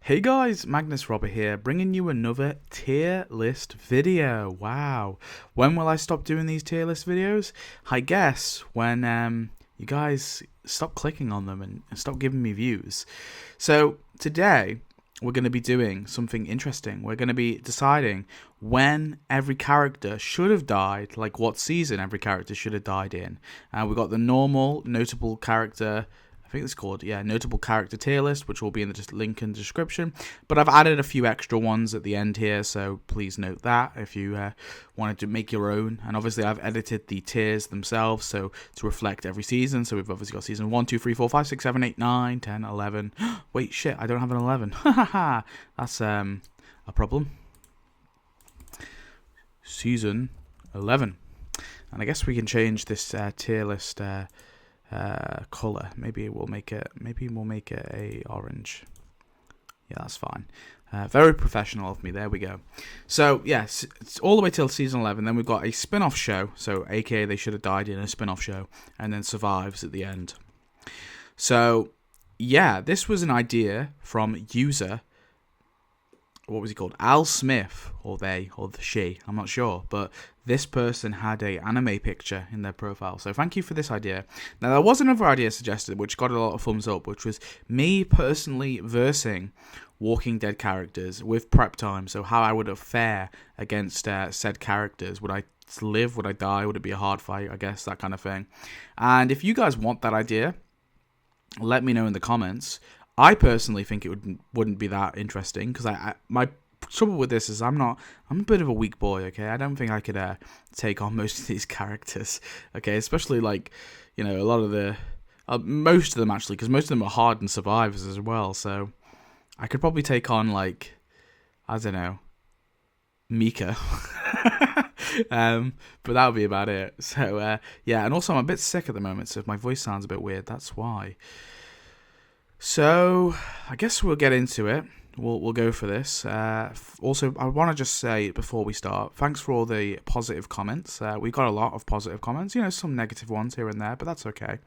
Hey guys, Magnus Robert here, bringing you another tier list video. Wow. When will I stop doing these tier list videos? I guess when you guys stop clicking on them and stop giving me views. So today we're going to be doing something interesting. We're going to be deciding when every character should have died, like what season every character should have died in. We've got the normal notable character, I think it's called, notable character tier list, which will be in the link in the description. But I've added a few extra ones at the end here, so please note that if you wanted to make your own. And obviously I've edited the tiers themselves, so to reflect every season. So we've obviously got season 1, 2, 3, 4, 5, 6, 7, 8, 9, 10, 11. Wait, shit, I don't have an 11. That's a problem. Season 11. And I guess we can change this tier list color. Maybe we'll make it a orange. Yeah, that's fine. Very professional of me. There we go. So yes, it's all the way till season 11. Then we've got a spin-off show, so aka they should have died in a spin-off show, and then survives at the end. So yeah, this was an idea from user, what was he called? Al Smith, or they, or she, I'm not sure, but this person had a anime picture in their profile, so thank you for this idea. Now, there was another idea suggested, which got a lot of thumbs up, which was me personally versing Walking Dead characters with prep time, so how I would fare against said characters. Would I live? Would I die? Would it be a hard fight? I guess, that kind of thing. And if you guys want that idea, let me know in the comments. I personally think it wouldn't be that interesting, because my trouble with this is I'm a bit of a weak boy, okay? I don't think I could take on most of these characters, okay? Especially, like, you know, a lot of the most of them, actually, because most of them are hardened survivors as well. So I could probably take on, like, I don't know, Mika. But that would be about it. So yeah, and also I'm a bit sick at the moment, so if my voice sounds a bit weird, that's why. So I guess we'll get into it. We'll go for this. Also, I want to just say before we start, thanks for all the positive comments. We got a lot of positive comments. You know, some negative ones here and there, but that's okay.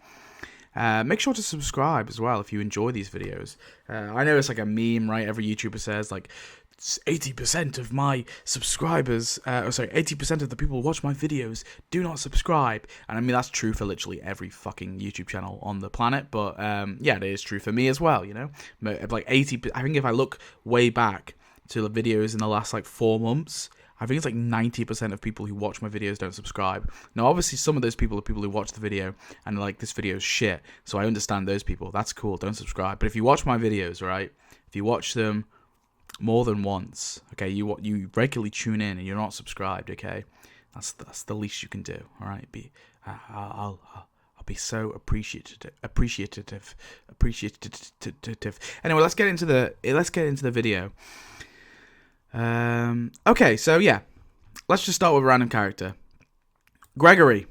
Make sure to subscribe as well if you enjoy these videos. I know it's like a meme, right? Every YouTuber says, like, 80% of my subscribers, 80% of the people who watch my videos do not subscribe. And I mean, that's true for literally every fucking YouTube channel on the planet. But yeah, it is true for me as well, you know? Like 80, I think if I look way back to the videos in the last like 4 months, I think it's like 90% of people who watch my videos don't subscribe. Now, obviously, some of those people are people who watch the video and are like, this video is shit. So I understand those people. That's cool. Don't subscribe. But if you watch my videos, right? If you watch them more than once, okay, you regularly tune in and you're not subscribed, okay, that's the least you can do. All right, I'll be so appreciative. Anyway, let's get into the video. Okay, so yeah, let's just start with a random character. Gregory,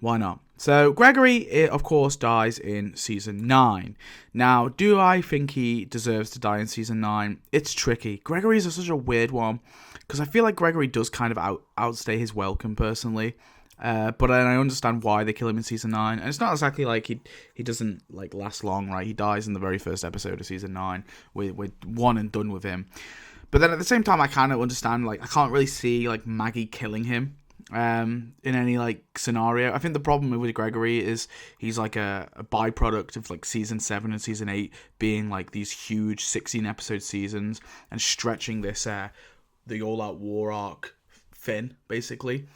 why not? So Gregory, of course, dies in Season 9. Now, do I think he deserves to die in Season 9? It's tricky. Gregory is such a weird one, because I feel like Gregory does kind of outstay his welcome, personally. But I understand why they kill him in Season 9. And it's not exactly like he doesn't like last long, right? He dies in the very first episode of Season 9. We're one and done with him. But then at the same time, I kind of understand, like, I can't really see, like, Maggie killing him in any like scenario. I think the problem with Gregory is he's like a byproduct of like Season 7 and Season 8 being like these huge 16 episode seasons and stretching this the all out war arc thin, basically.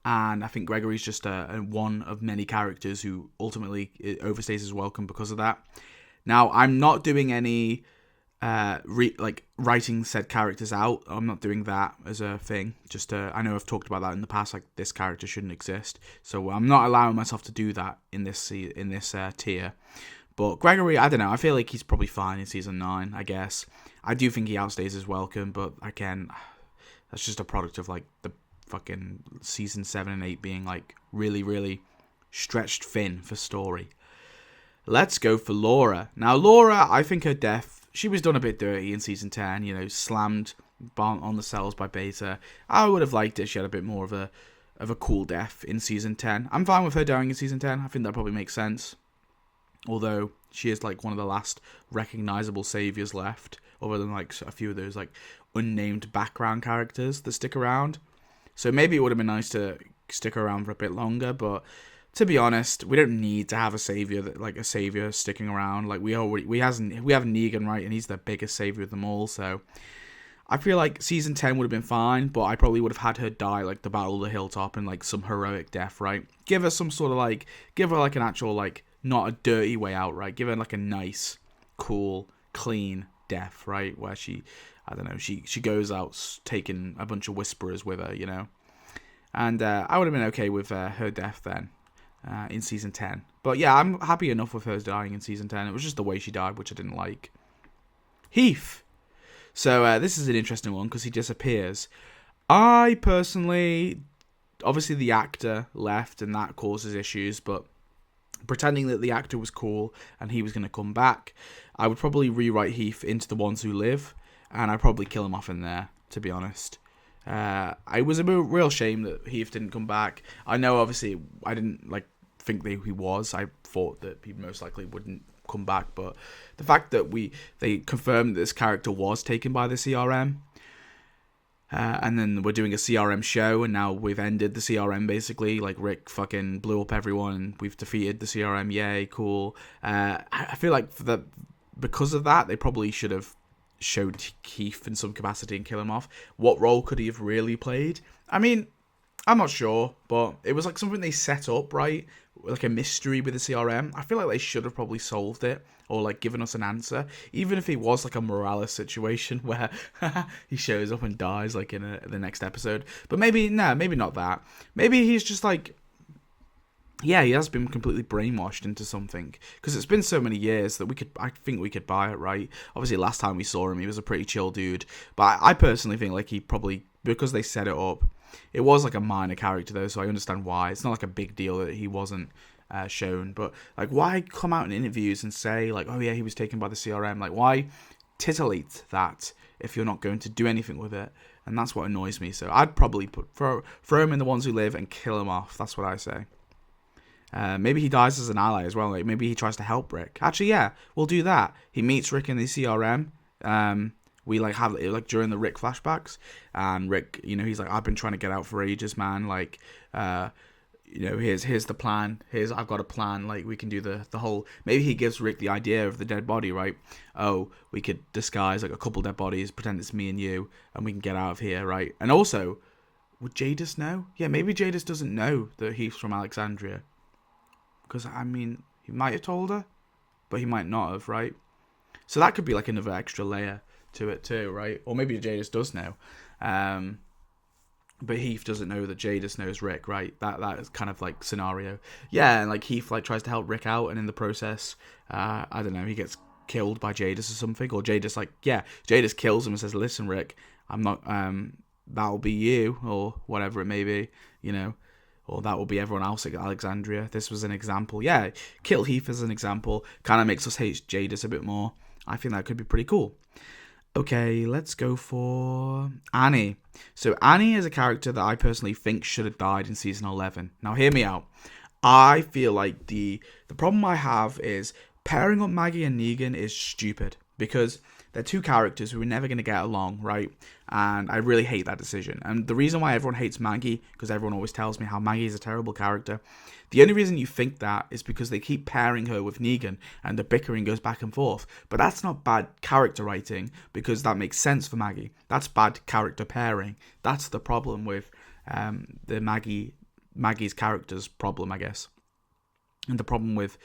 And I think Gregory's just one of many characters who ultimately overstays his welcome because of that. Now, I'm not doing any writing said characters out. I'm not doing that as a thing. Just I know I've talked about that in the past, like this character shouldn't exist, so I'm not allowing myself to do that in this tier. But Gregory, I don't know, I feel like he's probably fine in Season 9, I guess. I do think he outstays his welcome, but again, that's just a product of like the fucking Season 7 and 8 being like really, really stretched thin for story. Let's go for Laura. Now, Laura, I think her death, she was done a bit dirty in Season 10, you know, slammed on the cells by Beta. I would have liked it. She had a bit more of a cool death in Season 10. I'm fine with her dying in Season 10. I think that probably makes sense. Although she is like one of the last recognizable saviors left, other than like a few of those like unnamed background characters that stick around. So maybe it would have been nice to stick around for a bit longer, but to be honest, we don't need to have a savior sticking around. Like we have Negan, right, and he's the biggest savior of them all. So I feel like season 10 would have been fine, but I probably would have had her die like the Battle of the Hilltop and like some heroic death, right? Give her some sort of like, give her like an actual like not a dirty way out, right? Give her like a nice, cool, clean death, right? Where she, I don't know, she goes out taking a bunch of whisperers with her, you know. And I would have been okay with her death then. In season 10. But yeah, I'm happy enough with her dying in season 10. It was just the way she died, which I didn't like. Heath. So this is an interesting one because he disappears. I personally, obviously the actor left and that causes issues, but pretending that the actor was cool and he was going to come back, I would probably rewrite Heath into The Ones Who Live, and I'd probably kill him off in there, to be honest. I was a real shame that Heath didn't come back. I know, obviously, I didn't like think that he was. I thought that he most likely wouldn't come back, but the fact that they confirmed that this character was taken by the CRM, and then we're doing a CRM show, and now we've ended the CRM basically. Like Rick fucking blew up everyone, and we've defeated the CRM. Yay, cool. I feel like because of that, they probably should have showed Keith in some capacity and kill him off. What role could he have really played? I mean, I'm not sure, but it was like something they set up, right? Like a mystery with the CRM. I feel like they should have probably solved it or like given us an answer, even if it was like a Morales situation where he shows up and dies like in the next episode. But maybe not that. Maybe he's just like, yeah, he has been completely brainwashed into something, because it's been so many years that I think we could buy it, right? Obviously, last time we saw him, he was a pretty chill dude, but I personally think like he probably, because they set it up, it was like a minor character though, so I understand why. It's not like a big deal that he wasn't shown, but like, why come out in interviews and say like, oh yeah, he was taken by the CRM? Like, why titillate that if you're not going to do anything with it? And that's what annoys me. So I'd probably throw him in The Ones Who Live and kill him off. That's what I say. Maybe he dies as an ally as well. Like maybe he tries to help Rick. Actually, yeah, we'll do that. He meets Rick in the CRM. We like have like during the Rick flashbacks, and Rick, you know, he's like, I've been trying to get out for ages, man. Like, you know, here's the plan. I've got a plan. Like, we can do the whole. Maybe he gives Rick the idea of the dead body, right? Oh, we could disguise like a couple dead bodies, pretend it's me and you, and we can get out of here, right? And also, would Jadis know? Yeah, maybe Jadis doesn't know that he's from Alexandria. Because, I mean, he might have told her, but he might not have, right? So that could be like another extra layer to it too, right? Or maybe Jadis does know. But Heath doesn't know that Jadis knows Rick, right? That is kind of like scenario. Yeah, and like Heath like tries to help Rick out, and in the process, I don't know, he gets killed by Jadis or something. Or Jadis Jadis kills him and says, listen, Rick, I'm not, that'll be you, or whatever it may be, you know. Or that will be everyone else at Alexandria. This was an example. Yeah, kill Heath as an example. Kind of makes us hate Jadis a bit more. I think that could be pretty cool. Okay, let's go for Annie. So Annie is a character that I personally think should have died in season 11. Now hear me out. I feel like the problem I have is pairing up Maggie and Negan is stupid, because they're two characters who are never going to get along, right? And I really hate that decision. And the reason why everyone hates Maggie, because everyone always tells me how Maggie is a terrible character, the only reason you think that is because they keep pairing her with Negan, and the bickering goes back and forth. But that's not bad character writing, because that makes sense for Maggie. That's bad character pairing. That's the problem with the Maggie's character's problem, I guess. And the problem with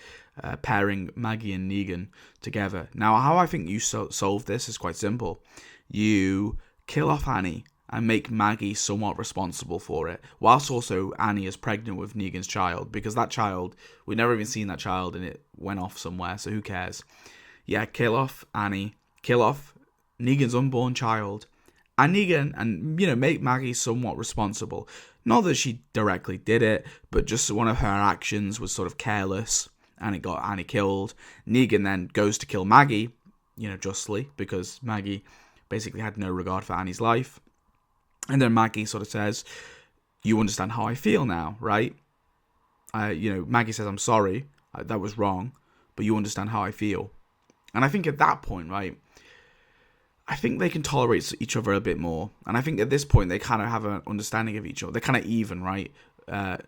pairing Maggie and Negan together. Now, how I think you solve this is quite simple. You kill off Annie and make Maggie somewhat responsible for it, whilst also Annie is pregnant with Negan's child, because that child, we've never even seen that child, and it went off somewhere, so who cares? Yeah, kill off Annie, kill off Negan's unborn child, and Negan, and, you know, make Maggie somewhat responsible. Not that she directly did it, but just one of her actions was sort of careless, and it got Annie killed. Negan then goes to kill Maggie, you know, justly, because Maggie basically had no regard for Annie's life. And then Maggie sort of says, you understand how I feel now, right? You know, Maggie says, I'm sorry, that was wrong. but you understand how I feel. And I think at that point, right, I think they can tolerate each other a bit more. And I think at this point, they kind of have an understanding of each other. They're kind of even, right?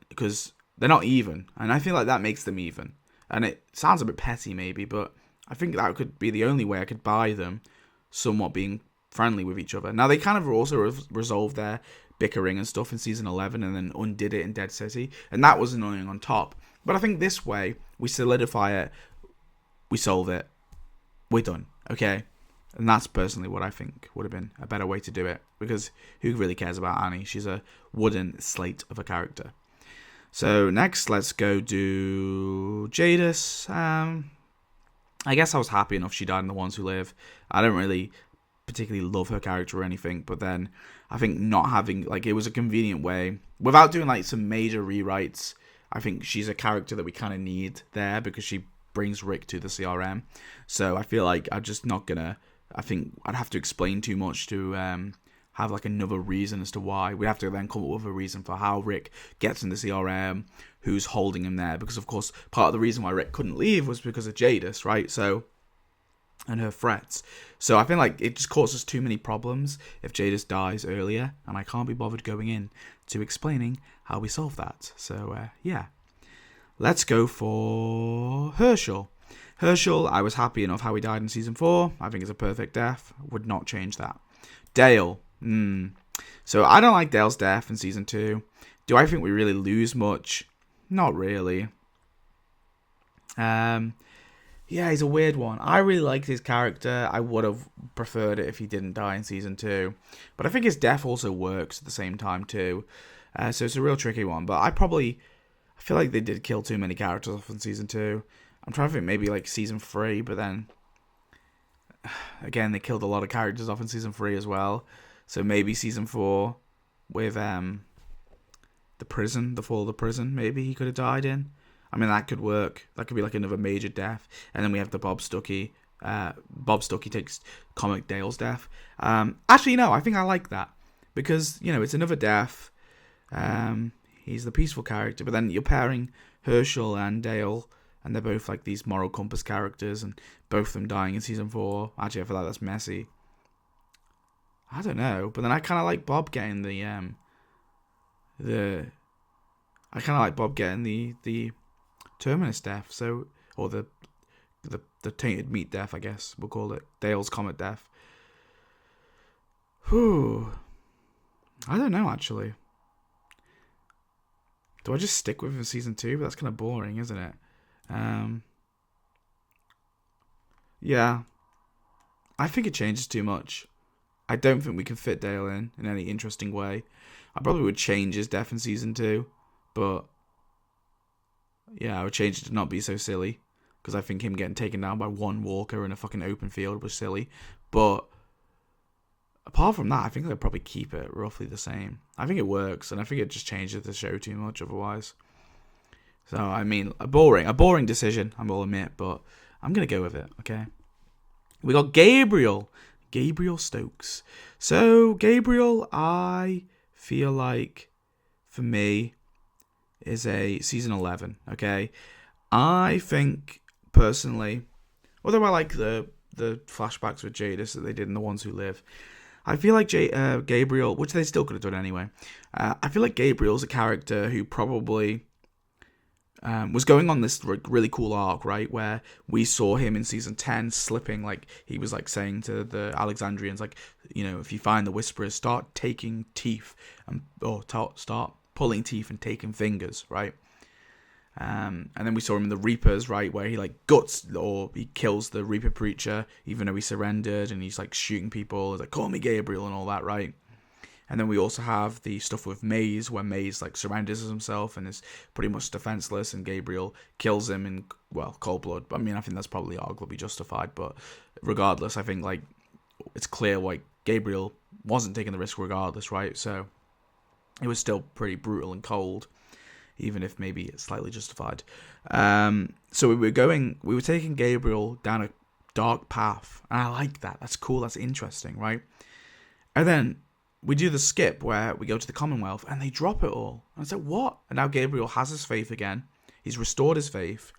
Because they're not even. And I feel like that makes them even. And it sounds a bit petty, maybe, but I think that could be the only way I could buy them somewhat being friendly with each other. Now, they kind of also resolved their bickering and stuff in season 11 and then undid it in Dead City. And that was annoying on top. But I think this way, we solidify it, we solve it, we're done, okay? And that's personally what I think would have been a better way to do it. Because who really cares about Annie? She's a wooden slate of a character. So next, let's go do Jadis. I guess I was happy enough she died in The Ones Who Live. I don't really particularly love her character or anything, but then I think not having, like, it was a convenient way, without doing, like, some major rewrites. I think she's a character that we kind of need there because she brings Rick to the CRM. So I feel like I'm just not gonna, I think I'd have to explain too much to have like another reason as to why. We have to then come up with a reason for how Rick gets in the CRM, who's holding him there, because of course part of the reason why Rick couldn't leave was because of Jadis, right? So, and her threats. So I feel like it just causes too many problems if Jadis dies earlier, and I can't be bothered going in to explaining how we solve that. So yeah, let's go for Herschel. Herschel, I was happy enough how he died in season 4. I think it's a perfect death. Would not change that. Dale. So I don't like Dale's death in season 2. Do I think we really lose much? Not really. Yeah, he's a weird one. I really liked his character. I would have preferred it if he didn't die in season 2. But I think his death also works at the same time too. So it's a real tricky one. But I feel like they did kill too many characters off in season 2. I'm trying to think maybe like season 3, but then again they killed a lot of characters off in season 3 as well. So maybe season 4 with the prison, the fall of the prison, maybe he could have died in. I mean, that could work. That could be like another major death. And then we have the Bob Stuckey. Bob Stuckey takes comic Dale's death. Actually, no, I think I like that. Because, you know, it's another death. He's the peaceful character. But then you're pairing Herschel and Dale. And they're both like these moral compass characters. And both of them dying in season 4. Actually, I feel like that's messy. I don't know. But then I kind of like Bob getting the Terminus death, so, or the tainted meat death, I guess we'll call it. Dale's comet death. Whew. I don't know, actually. Do I just stick with him in season 2? But that's kind of boring, isn't it? Yeah. I think it changes too much. I don't think we can fit Dale in any interesting way. I probably would change his death in season 2, but yeah, I would change it to not be so silly, because I think him getting taken down by one walker in a fucking open field was silly. But apart from that, I think I'd probably keep it roughly the same. I think it works, and I think it just changes the show too much otherwise. So, I mean, a boring decision, I will admit, but I'm going to go with it, okay? We got Gabriel Stokes. So, Gabriel, I feel like, for me, is a season 11, okay? I think, personally, although I like the flashbacks with Jadis that they did in The Ones Who Live, I feel like Gabriel, which they still could have done anyway, I feel like Gabriel's a character who probably was going on this really cool arc, right, where we saw him in season 10 slipping, like, he was, like, saying to the Alexandrians, like, you know, if you find the Whisperers, start taking teeth, start pulling teeth and taking fingers, right? And then we saw him in the Reapers, right, where he like guts or he kills the Reaper preacher, even though he surrendered, and he's like shooting people. He's like, call me Gabriel and all that, right? And then we also have the stuff with Maze, where Maze like surrenders himself and is pretty much defenseless, and Gabriel kills him in, well, cold blood. I mean, I think that's probably arguably justified, but regardless, I think like it's clear like Gabriel wasn't taking the risk regardless, right? So it was still pretty brutal and cold, even if maybe it's slightly justified. So we were taking Gabriel down a dark path, and I like that. That's cool. That's interesting, right? And then we do the skip where we go to the Commonwealth, and they drop it all. And it's like, what? And now Gabriel has his faith again. He's restored his faith,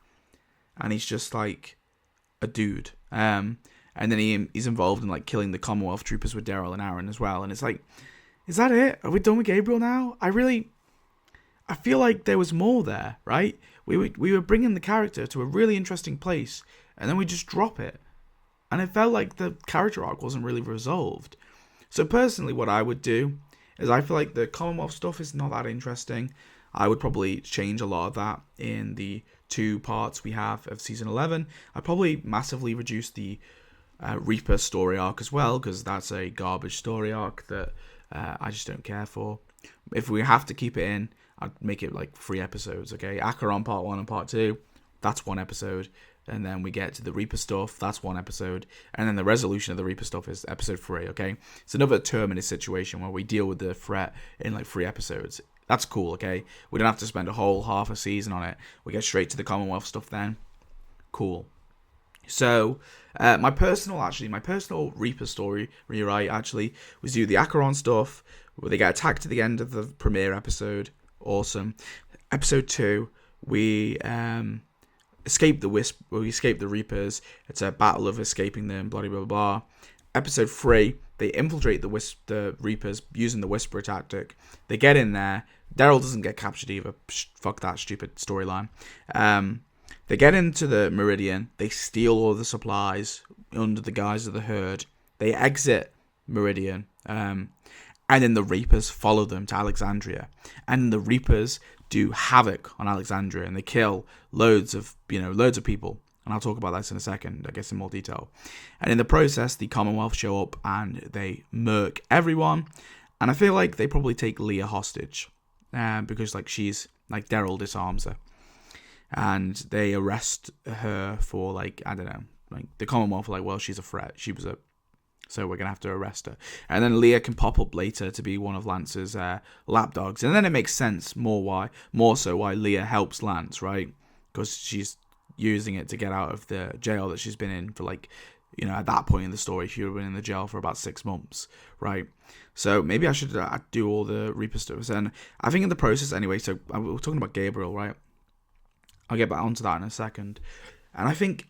and he's just like a dude. And then he's involved in like killing the Commonwealth troopers with Daryl and Aaron as well. And it's like, is that it? Are we done with Gabriel now? I feel like there was more there, right? We were bringing the character to a really interesting place, and then we just drop it. And it felt like the character arc wasn't really resolved. So personally, what I would do is I feel like the Commonwealth stuff is not that interesting. I would probably change a lot of that in the 2 parts we have of Season 11. I'd probably massively reduce the Reaper story arc as well, because that's a garbage story arc that I just don't care for. If we have to keep it in, I'd make it like 3 episodes, okay? Acheron Part 1 and Part 2, that's 1 episode. And then we get to the Reaper stuff, that's 1 episode. And then the resolution of the Reaper stuff is episode 3, okay? It's another Terminus situation where we deal with the threat in like 3 episodes. That's cool, okay? We don't have to spend a whole half a season on it. We get straight to the Commonwealth stuff then. Cool. So, my personal Reaper story rewrite actually was do the Acheron stuff, where they get attacked at the end of the premiere episode. Awesome. Episode 2, we escape the Reapers. It's a battle of escaping them, blah, blah, blah, blah. Episode 3, they infiltrate the Reapers using the Whisperer tactic. They get in there. Daryl doesn't get captured either. Fuck that stupid storyline. They get into the Meridian. They steal all the supplies under the guise of the Herd. They exit Meridian. And then the Reapers follow them to Alexandria. And the Reapers do havoc on Alexandria, and they kill loads of people. And I'll talk about this in a second, I guess, in more detail. And in the process, the Commonwealth show up and they murk everyone. And I feel like they probably take Leah hostage, because like she's like Daryl disarms her, and they arrest her for like, I don't know, like the Commonwealth are like, well, she's a threat. So we're going to have to arrest her. And then Leah can pop up later to be one of Lance's lapdogs. And then it makes sense more so why Leah helps Lance, right? Because she's using it to get out of the jail that she's been in for like, at that point in the story, she would have been in the jail for about 6 months, right? So maybe I should do all the Reaper stuff. And I think in the process anyway, so we're talking about Gabriel, right? I'll get back onto that in a second. And I think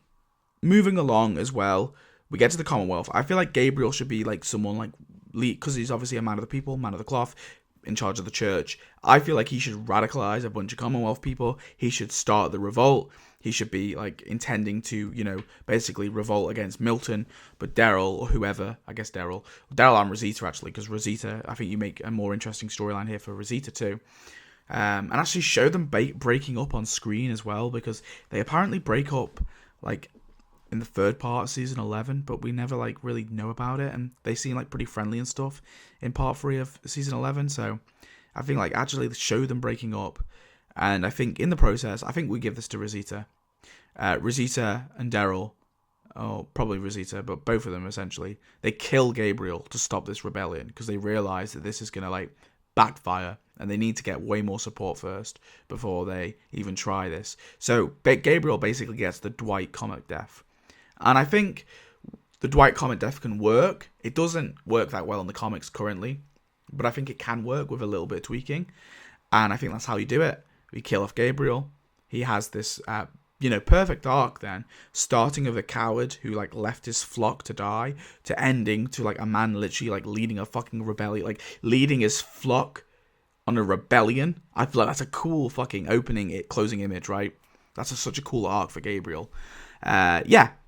moving along as well, we get to the Commonwealth. I feel like Gabriel should be like someone like Lee, because he's obviously a man of the people, man of the cloth, in charge of the church. I feel like he should radicalize a bunch of Commonwealth people. He should start the revolt. He should be like intending to, basically revolt against Milton. But Daryl, or whoever, I guess Daryl and Rosita actually, because Rosita, I think you make a more interesting storyline here for Rosita too. And actually show them breaking up on screen as well, because they apparently break up like in the 3rd part of season 11, but we never like really know about it, and they seem like pretty friendly and stuff in part 3 of season 11. So I think like actually show them breaking up, and I think in the process, I think we give this to Rosita. Rosita and Daryl, or probably Rosita, but both of them essentially, they kill Gabriel to stop this rebellion, because they realize that this is gonna like backfire, and they need to get way more support first before they even try this. So Gabriel basically gets the Dwight comic death. And I think the Dwight comic death can work. It doesn't work that well in the comics currently, but I think it can work with a little bit of tweaking. And I think that's how you do it. We kill off Gabriel. He has this, perfect arc then, starting of a coward who like left his flock to die, to ending to like a man literally like leading a fucking rebellion, like leading his flock on a rebellion. I feel like that's a cool fucking closing image, right? That's such a cool arc for Gabriel.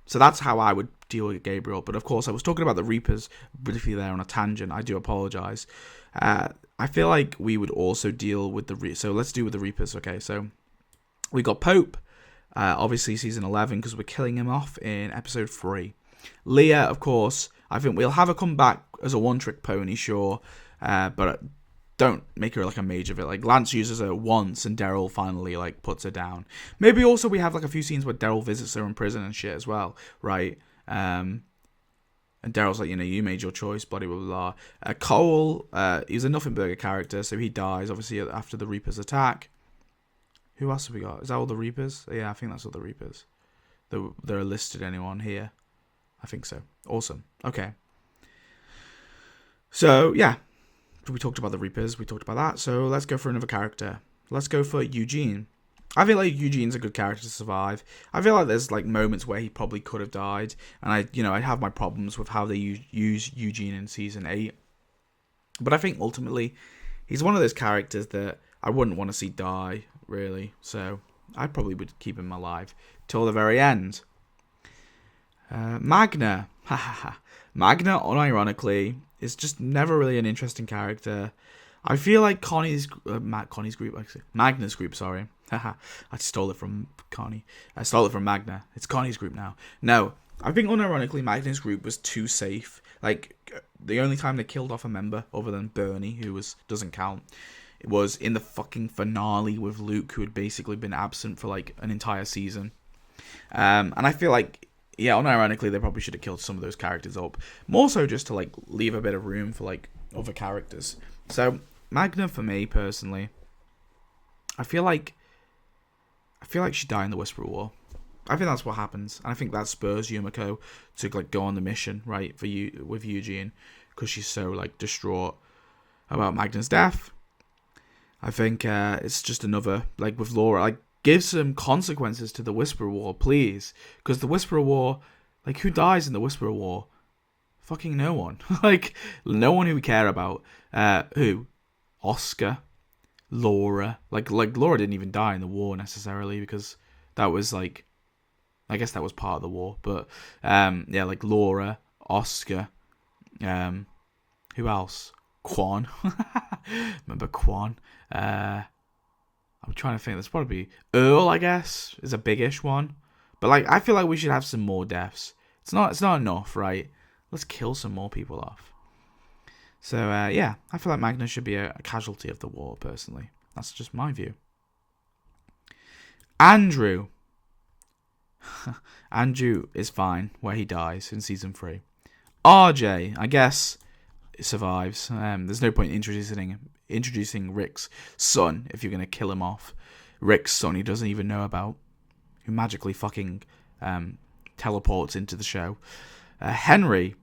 So that's how I would deal with Gabriel. But of course, I was talking about the Reapers briefly there on a tangent. I do apologize. I feel like we would also deal with so let's do with the Reapers. Okay, so we got Pope, obviously season 11, because we're killing him off in episode 3. Leah, of course, I think we'll have her come back as a one-trick pony, sure, but don't make her like a mage of it. Like Lance uses her once and Daryl finally like puts her down. Maybe also we have like a few scenes where Daryl visits her in prison and shit as well, right? And Daryl's like, you made your choice, blah, blah, blah. Cole, he's a Nothing Burger character, so he dies obviously after the Reapers attack. Who else have we got? Is that all the Reapers? Yeah, I think that's all the Reapers. There are listed anyone here? I think so. Awesome. Okay. So, yeah. We talked about the Reapers. We talked about that. So, let's go for another character. Let's go for Eugene. I feel like Eugene's a good character to survive. I feel like there's like moments where he probably could have died, and I have my problems with how they use Eugene in season 8. But I think ultimately, he's one of those characters that I wouldn't want to see die, really. So I probably would keep him alive till the very end. Magna. Magna, unironically, is just never really an interesting character. I feel like Magna's group, sorry. I stole it from Connie. I stole it from Magna. It's Connie's group now. No, I think unironically Magna's group was too safe. Like, the only time they killed off a member, other than Bernie, who doesn't count, it was in the fucking finale with Luke, who had basically been absent for like an entire season. And I feel like, yeah, unironically, they probably should have killed some of those characters up. More so just to like leave a bit of room for like other characters. So Magna, for me personally, I feel like she'd die in the Whisperer War. I think that's what happens, and I think that spurs Yumiko to like go on the mission, right, with Eugene, because she's so like distraught about Magna's death. I think it's just another, like with Laura, like give some consequences to the Whisperer War, please, because the Whisperer War, like who dies in the Whisperer War? Fucking no one. Like no one who we care about. Who? Oscar, Laura. Like Laura didn't even die in the war necessarily, because that was like, I guess that was part of the war. But yeah, like Laura, Oscar, who else? Quan. Remember Quan? I'm trying to think. There's probably Earl, I guess, is a big-ish one. But like, I feel like we should have some more deaths. It's not enough, right? Let's kill some more people off. So yeah, I feel like Magna should be a casualty of the war, personally. That's just my view. Andrew. Andrew is fine where he dies in season 3. RJ, I guess, survives. There's no point introducing Rick's son if you're going to kill him off. Rick's son he doesn't even know about, who magically fucking teleports into the show. Henry.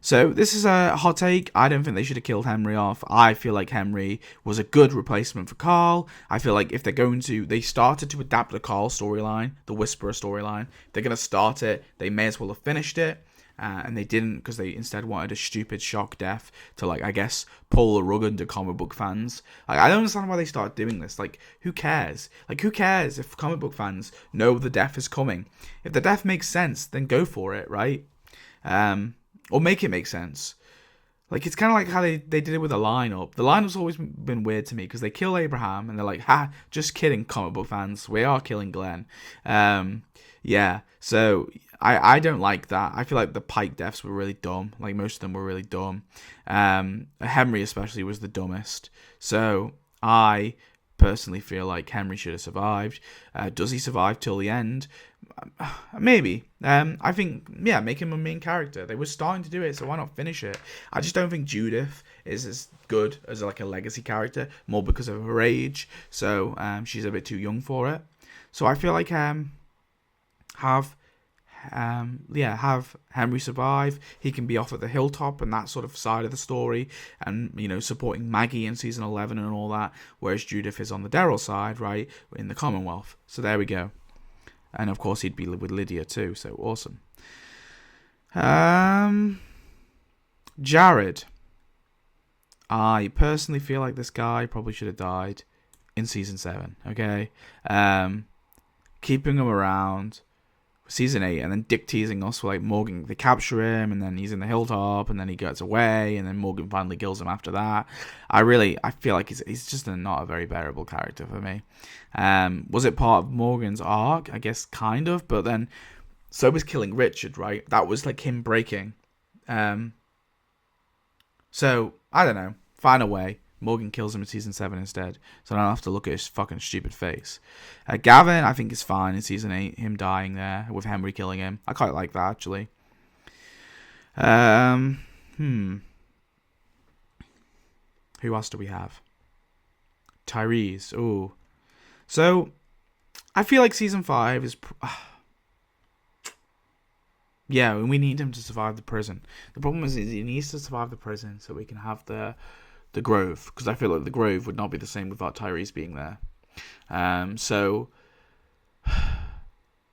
So this is a hot take. I don't think they should have killed Henry off. I feel like Henry was a good replacement for Carl. I feel like if they're going to, they started to adapt the Carl storyline, the Whisperer storyline. They're going to start it. They may as well have finished it. And they didn't, because they instead wanted a stupid shock death to, like, I guess, pull the rug under comic book fans. Like, I don't understand why they started doing this. Like, who cares? Like, who cares if comic book fans know the death is coming? If the death makes sense, then go for it, right? Or make it make sense. Like, it's kind of like how they did it with the lineup. The lineup's always been weird to me, because they kill Abraham, and they're like, ha, just kidding, comic book fans. We are killing Glenn. Yeah, so I don't like that. I feel like the Pike deaths were really dumb. Like, most of them were really dumb. Henry especially was the dumbest. So I personally feel like Henry should have survived. Does he survive till the end? Maybe. I think, yeah, make him a main character. They were starting to do it, so why not finish it? I just don't think Judith is as good as like a legacy character, more because of her age. So she's a bit too young for it. So I feel like have Henry survive. He can be off at the hilltop and that sort of side of the story, and supporting Maggie in season 11 and all that, whereas Judith is on the Daryl side, right, in the Commonwealth. So there we go. And of course he'd be with Lydia too, so awesome. Jared. I personally feel like this guy probably should have died in season 7, okay? Keeping him around season 8 and then dick teasing us like Morgan, they capture him and then he's in the hilltop and then he gets away and then Morgan finally kills him after that. I feel like he's just not a very bearable character for me. Was it part of Morgan's arc? I guess kind of, but then so was killing Richard, right? That was like him breaking. So I don't know, find a way. Morgan kills him in season 7 instead, so I don't have to look at his fucking stupid face. Gavin, I think, is fine in season 8, him dying there, with Henry killing him. I quite like that, actually. Who else do we have? Tyrese, ooh. So, I feel like season 5 is... yeah, we need him to survive the prison. The problem is he needs to survive the prison so we can have the Grove, because I feel like the Grove would not be the same without Tyrese being there. So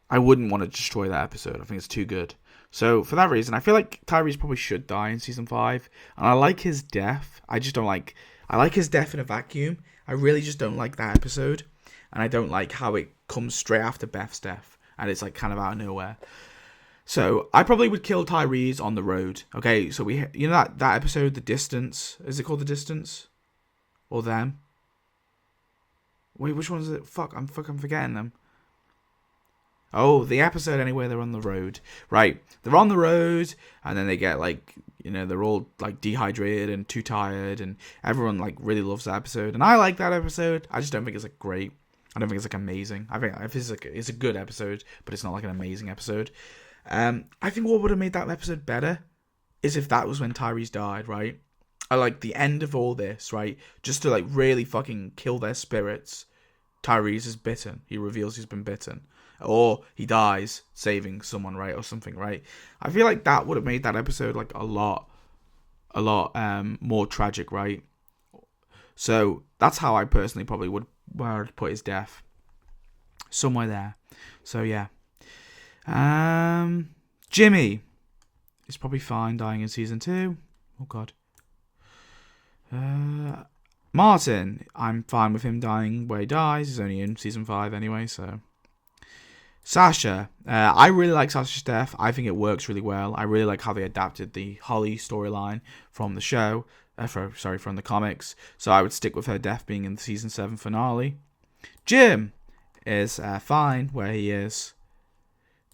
I wouldn't want to destroy that episode. I think it's too good. So for that reason, I feel like Tyrese probably should die in season 5. And I like his death. I just don't like... I like his death in a vacuum. I really just don't like that episode. And I don't like how it comes straight after Beth's death. And it's like kind of out of nowhere. So I probably would kill Tyrese on the road. Okay, so you know that episode, The Distance? Is it called The Distance? Or Them? Wait, which one is it? I'm forgetting them. Oh, the episode anyway, they're on the road. Right, they're on the road, and then they get, like, you know, they're all, like, dehydrated and too tired, and everyone, like, really loves that episode. And I like that episode. I just don't think it's, like, great. I don't think it's, like, amazing. I think it's a good episode, but it's not, like, an amazing episode. I think what would have made that episode better is if that was when Tyrese died, right? I like the end of all this, right? Just to, like, really fucking kill their spirits. Tyrese is bitten. He reveals he's been bitten. Or he dies saving someone, right? Or something, right? I feel like that would have made that episode like a lot more tragic, right? So that's how I personally probably would where I'd put his death. Somewhere there. So yeah. Jimmy is probably fine dying in season 2. Oh god. Martin, I'm fine with him dying where he dies. He's only in season 5 anyway, so. Sasha, I really like Sasha's death. I think it works really well. I really like how they adapted the Holly storyline from the show, from the comics. So I would stick with her death being in the season 7 finale. Jim is fine where he is.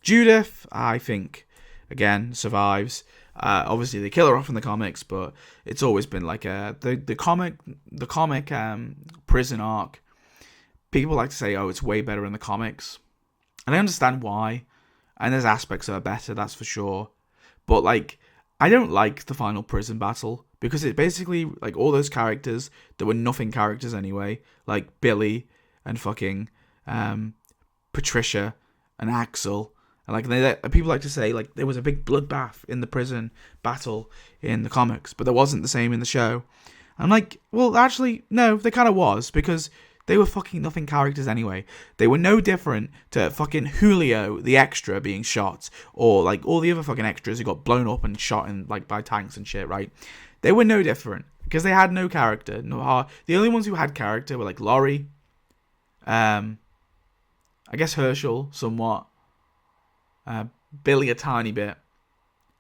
Judith, I think, again, survives. Obviously, they kill her off in the comics, but it's always been like the comic prison arc. People like to say, "Oh, it's way better in the comics." And I understand why, and there's aspects that are better, that's for sure. But, like, I don't like the final prison battle, because it basically, like, all those characters that were nothing characters anyway, like Billy and fucking Patricia and Axel, and, like, people like to say, like, there was a big bloodbath in the prison battle in the comics, but there wasn't the same in the show. I'm like, well, actually, no, there kind of was, because they were fucking nothing characters anyway. They were no different to fucking Julio, the extra, being shot, or like all the other fucking extras who got blown up and shot in like by tanks and shit, right? They were no different because they had no character. The only ones who had character were like Laurie, I guess Herschel somewhat, Billy a tiny bit,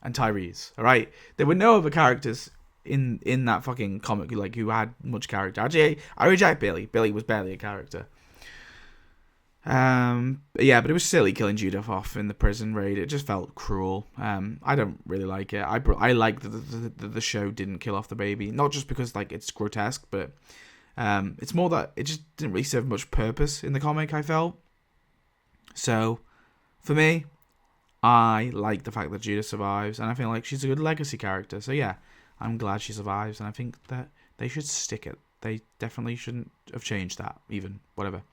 and Tyrese. All right, there were no other characters in that fucking comic like who had much character. Actually, I reject Billy. Billy was barely a character. Yeah, but it was silly killing Judith off in the prison raid. It just felt cruel. I don't really like it. I like that the show didn't kill off the baby, not just because like it's grotesque, but it's more that it just didn't really serve much purpose in the comic, I felt. So for me, I like the fact that Judith survives, and I feel like she's a good legacy character. So yeah, I'm glad she survives, and I think that they should stick it. They definitely shouldn't have changed that, even. Whatever.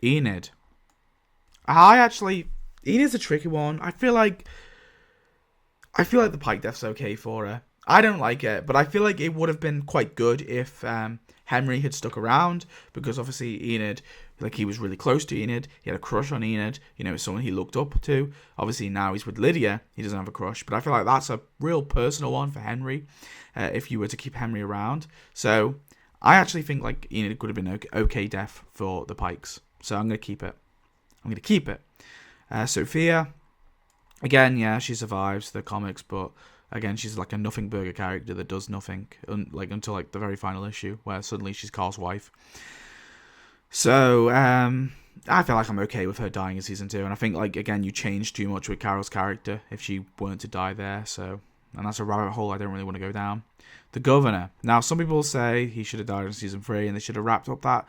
Enid. Enid's a tricky one. I feel like the Pike death's okay for her. I don't like it, but I feel like it would have been quite good if Henry had stuck around, because obviously Enid, like, he was really close to Enid. He had a crush on Enid. You know, someone he looked up to. Obviously now he's with Lydia. He doesn't have a crush, but I feel like that's a real personal one for Henry, if you were to keep Henry around. So I actually think like Enid could have been okay death for the Pikes. So I'm gonna keep it. Sophia, again, yeah, she survives the comics, but again, she's like a nothing burger character that does nothing, until like the very final issue where suddenly she's Carl's wife. So I feel like I'm okay with her dying in season 2, and I think like again, you changed too much with Carol's character if she weren't to die there. So, and that's a rabbit hole I don't really want to go down. The Governor. Now, some people say he should have died in season 3, and they should have wrapped up that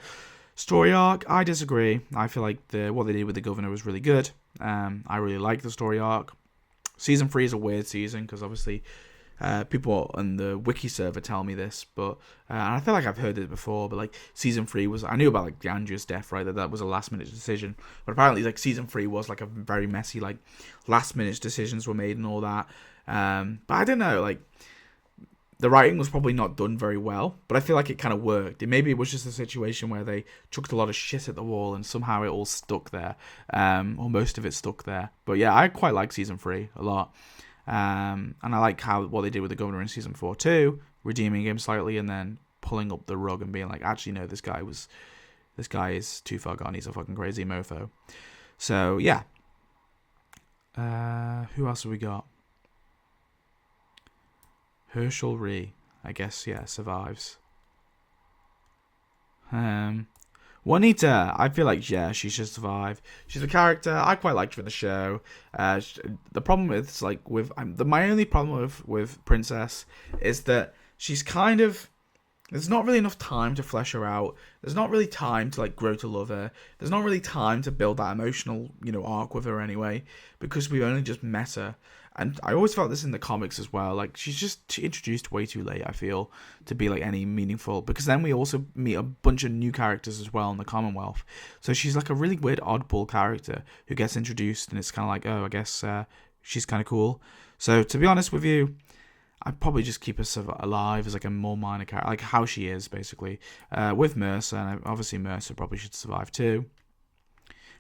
story arc. I disagree. I feel like what they did with the Governor was really good. I really like the story arc. Season 3 is a weird season because obviously people on the wiki server tell me this, but and I feel like I've heard it before, but like season 3 was, I knew about like Andrew's death, right, that was a last minute decision, but apparently like season 3 was like a very messy, like last minute decisions were made and all that. But I don't know, like the writing was probably not done very well, but I feel like it kind of worked. Maybe it was just a situation where they chucked a lot of shit at the wall and somehow it all stuck there, or most of it stuck there. But yeah, I quite like season 3 a lot, and I like what they did with the governor in season 4 too, redeeming him slightly and then pulling up the rug and being like, actually no, this guy is too far gone. He's a fucking crazy mofo. So yeah, who else have we got? Herschel Ree, I guess, yeah, survives. Juanita, I feel like, yeah, she should survive. She's a character I quite liked her in the show. The problem is, like, my only problem with Princess is that she's kind of, there's not really enough time to flesh her out. There's not really time to, like, grow to love her. There's not really time to build that emotional, arc with her anyway, because we've only just met her. And I always felt this in the comics as well. Like, she's just introduced way too late, I feel, to be, like, any meaningful. Because then we also meet a bunch of new characters as well in the Commonwealth. So she's, like, a really weird oddball character who gets introduced, and it's kind of like, oh, I guess she's kind of cool. So, to be honest with you, I'd probably just keep her alive as, like, a more minor character. Like, how she is, basically. With Mercer, and obviously Mercer probably should survive too.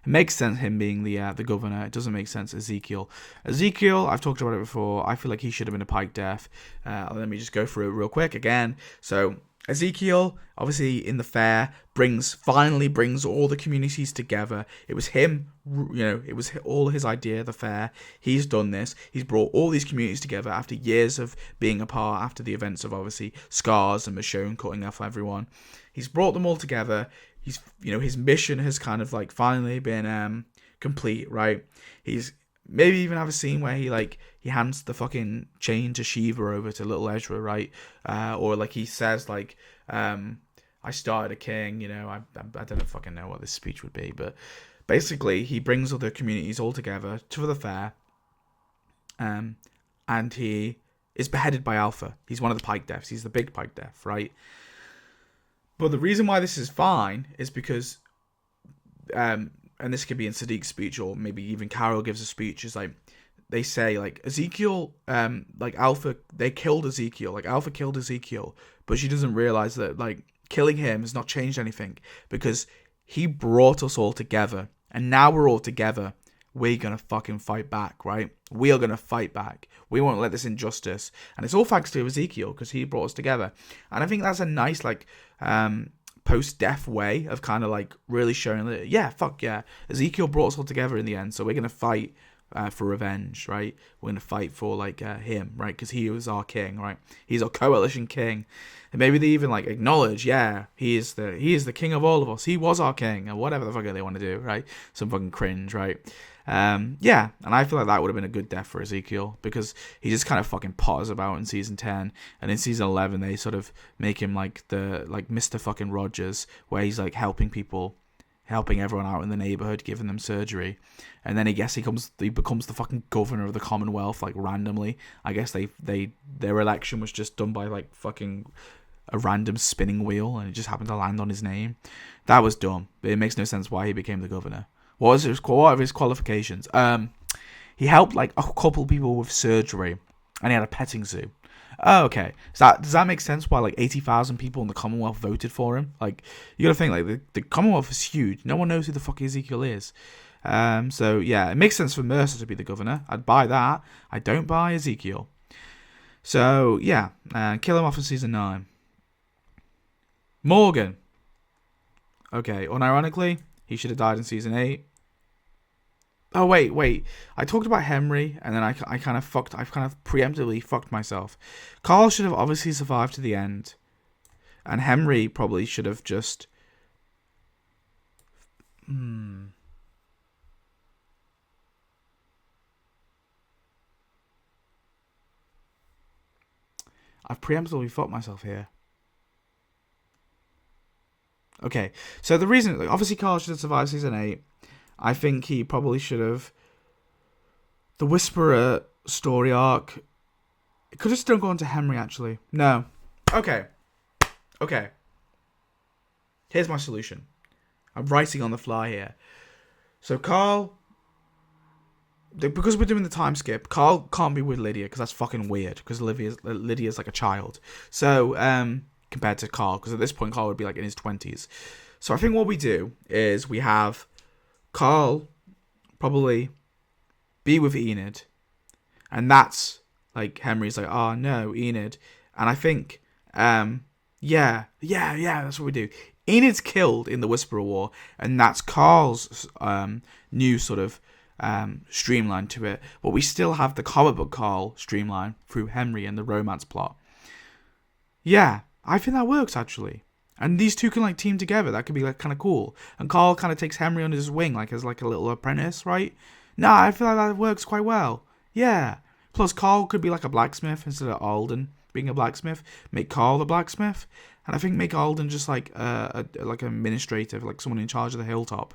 It makes sense him being the governor. It doesn't make sense Ezekiel. Ezekiel, I've talked about it before. I feel like he should have been a pike death. Let me just go through it real quick again. So Ezekiel, obviously in the fair, finally brings all the communities together. It was him, it was all his idea, the fair. He's done this. He's brought all these communities together after years of being apart, after the events of obviously Scars and Michonne cutting off everyone. He's brought them all together. He's, his mission has kind of like finally been complete, right? He's maybe even have a scene where he hands the fucking chain to Shiva over to little Ezra, right? Or like he says like, I started a king, I don't fucking know what this speech would be, but basically he brings other communities all together to the fair, and he is beheaded by Alpha. He's one of the pike deaths. He's the big pike death, right? But the reason why this is fine is because, and this could be in Sadiq's speech or maybe even Carol gives a speech, is like, they say like Ezekiel, like Alpha, they killed Ezekiel, like Alpha killed Ezekiel, but she doesn't realize that like killing him has not changed anything because he brought us all together, and now we're all together. We're gonna fucking fight back, right? We are gonna fight back. We won't let this injustice, and it's all thanks to Ezekiel because he brought us together. And I think that's a nice like post-death way of kind of like really showing that fuck yeah, Ezekiel brought us all together in the end. So we're gonna fight for revenge, right? We're gonna fight for like him, right? Because he was our king, right? He's our coalition king, and maybe they even like acknowledge, he is the king of all of us. He was our king, or whatever the fuck they want to do, right? Some fucking cringe, right? And I feel like that would have been a good death for Ezekiel because he just kind of fucking potters about in season 10, and in season 11 they sort of make him like Mr. fucking Rogers, where he's like helping everyone out in the neighborhood, giving them surgery, and then he becomes the fucking governor of the Commonwealth like randomly. I guess their election was just done by like fucking a random spinning wheel, and it just happened to land on his name. That was dumb. It makes no sense why he became the governor. What are his qualifications? He helped like a couple people with surgery, and he had a petting zoo. Oh, okay. Does that make sense why like 80,000 people in the Commonwealth voted for him? Like, you gotta think like the Commonwealth is huge. No one knows who the fuck Ezekiel is. So yeah, it makes sense for Mercer to be the governor. I'd buy that. I don't buy Ezekiel. So yeah, kill him off in season 9. Morgan. Okay, unironically, he should have died in season 8. Oh, wait. I talked about Henry, and then I've kind of preemptively fucked myself. Carl should have obviously survived to the end. And Henry probably should have just... I've preemptively fucked myself here. Okay, so the reason... Obviously, Carl should have survived season 8. I think he probably should have... The Whisperer story arc... It could have still gone to Henry, actually. No. Okay. Here's my solution. I'm writing on the fly here. So Carl because we're doing the time skip, Carl can't be with Lydia because that's fucking weird. Because Lydia's like a child. So compared to Carl, because at this point Carl would be like in his 20s. So I think what we do is we have Carl probably be with Enid, and that's like Henry's like, oh no, Enid, and I think yeah, that's what we do. Enid's killed in the Whisperer War, and that's Carl's new sort of streamline to it. But we still have the comic book Carl streamline through Henry and the romance plot. Yeah, I think that works actually. And these two can like team together. That could be like kind of cool. And Carl kind of takes Henry under his wing, like as like a little apprentice, right? Nah, I feel like that works quite well. Yeah. Plus, Carl could be like a blacksmith instead of Alden being a blacksmith. Make Carl the blacksmith, and I think make Alden just like like administrative, like someone in charge of the hilltop.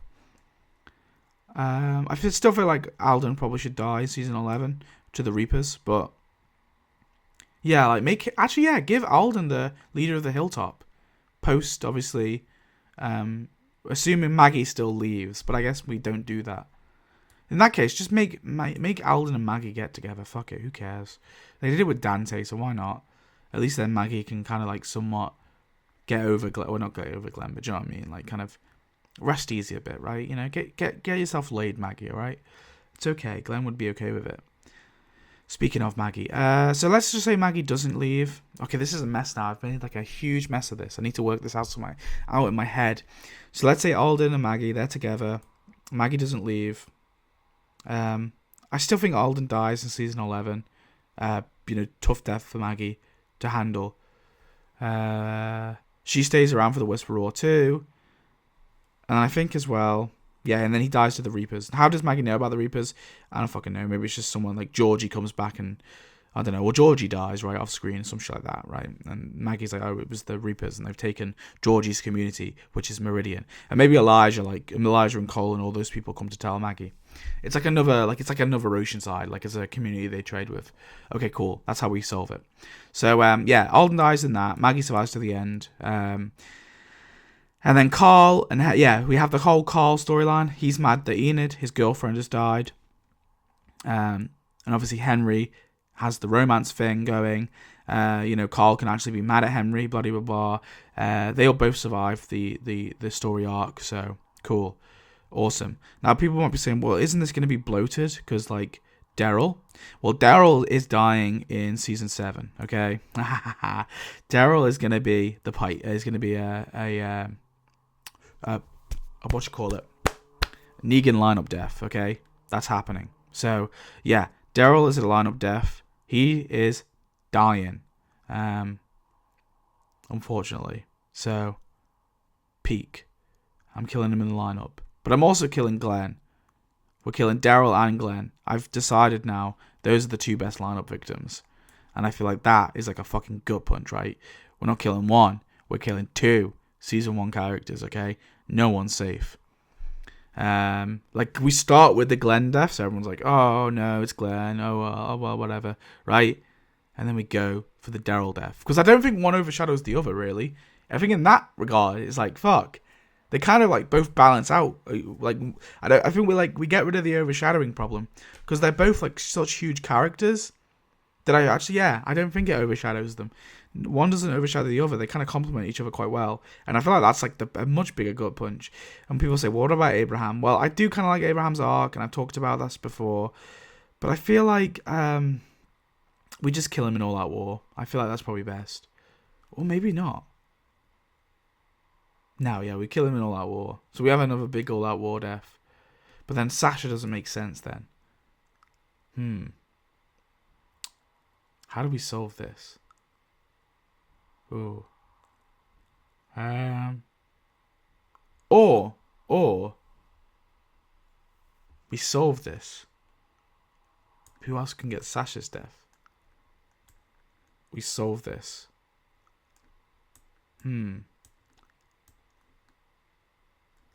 I still feel like Alden probably should die in season 11 to the Reapers, but yeah, like give Alden the leader of the hilltop. Post obviously, assuming Maggie still leaves, but I guess we don't do that. In that case, just make Alden and Maggie get together. Fuck it, who cares? They did it with Dante, so why not? At least then Maggie can kind of like somewhat get over Glenn, or not get over Glenn, but do you know what I mean? Like kind of rest easy a bit, right? You know, get yourself laid, Maggie. All right, it's okay. Glenn would be okay with it. Speaking of Maggie, so let's just say Maggie doesn't leave. Okay, this is a mess now. I've made like a huge mess of this. I need to work this out in my head. So let's say Alden and Maggie, they're together. Maggie doesn't leave. I still think Alden dies in season 11. Tough death for Maggie to handle. She stays around for the Whisperer War too. And I think as well, yeah, and then he dies to the Reapers. How does Maggie know about the Reapers? I don't fucking know. Maybe it's just someone like Georgie comes back and, I don't know, or Georgie dies right off screen, some shit like that, right? And Maggie's like, oh, it was the Reapers, and they've taken Georgie's community, which is Meridian. And maybe Elijah and Cole and all those people come to tell Maggie. It's like another Oceanside, like as a community they trade with. Okay, cool. That's how we solve it. So, Alden dies in that. Maggie survives to the end. And then Carl, and we have the whole Carl storyline. He's mad that Enid, his girlfriend, has died. And obviously Henry has the romance thing going. Carl can actually be mad at Henry, blah, blah, blah. They all both survive the story arc, so cool. Awesome. Now, people might be saying, well, isn't this going to be bloated? Because, like, Daryl? Well, Daryl is dying in season 7, okay? Daryl is going to be the pipe. Is going to be a what you call it? Negan lineup death, okay? That's happening. So, yeah, Daryl is a lineup death. He is dying. Unfortunately. So, peak. I'm killing him in the lineup. But I'm also killing Glenn. We're killing Daryl and Glenn. I've decided now those are the two best lineup victims. And I feel like that is like a fucking gut punch, right? We're not killing one. We're killing two season 1 characters, okay? No one's safe. We start with the Glenn death, so everyone's like, oh no, it's Glenn. Oh well, whatever, right? And then we go for the Daryl death. Because I don't think one overshadows the other, really. I think in that regard, it's like, fuck. They kind of like both balance out. I think we get rid of the overshadowing problem because they're both like such huge characters that I don't think it overshadows them. One doesn't overshadow the other. They kind of complement each other quite well, and I feel like that's like a much bigger gut punch. And people say, well, what about Abraham? Well, I do kind of like Abraham's arc, and I've talked about this before, but I feel like we just kill him in All Out War. I feel like that's probably best, or maybe not. Now, yeah, we kill him in All Out War. So we have another big All Out War death. But then Sasha doesn't make sense then. How do we solve this? Ooh. Or we solve this. Who else can get Sasha's death? We solve this.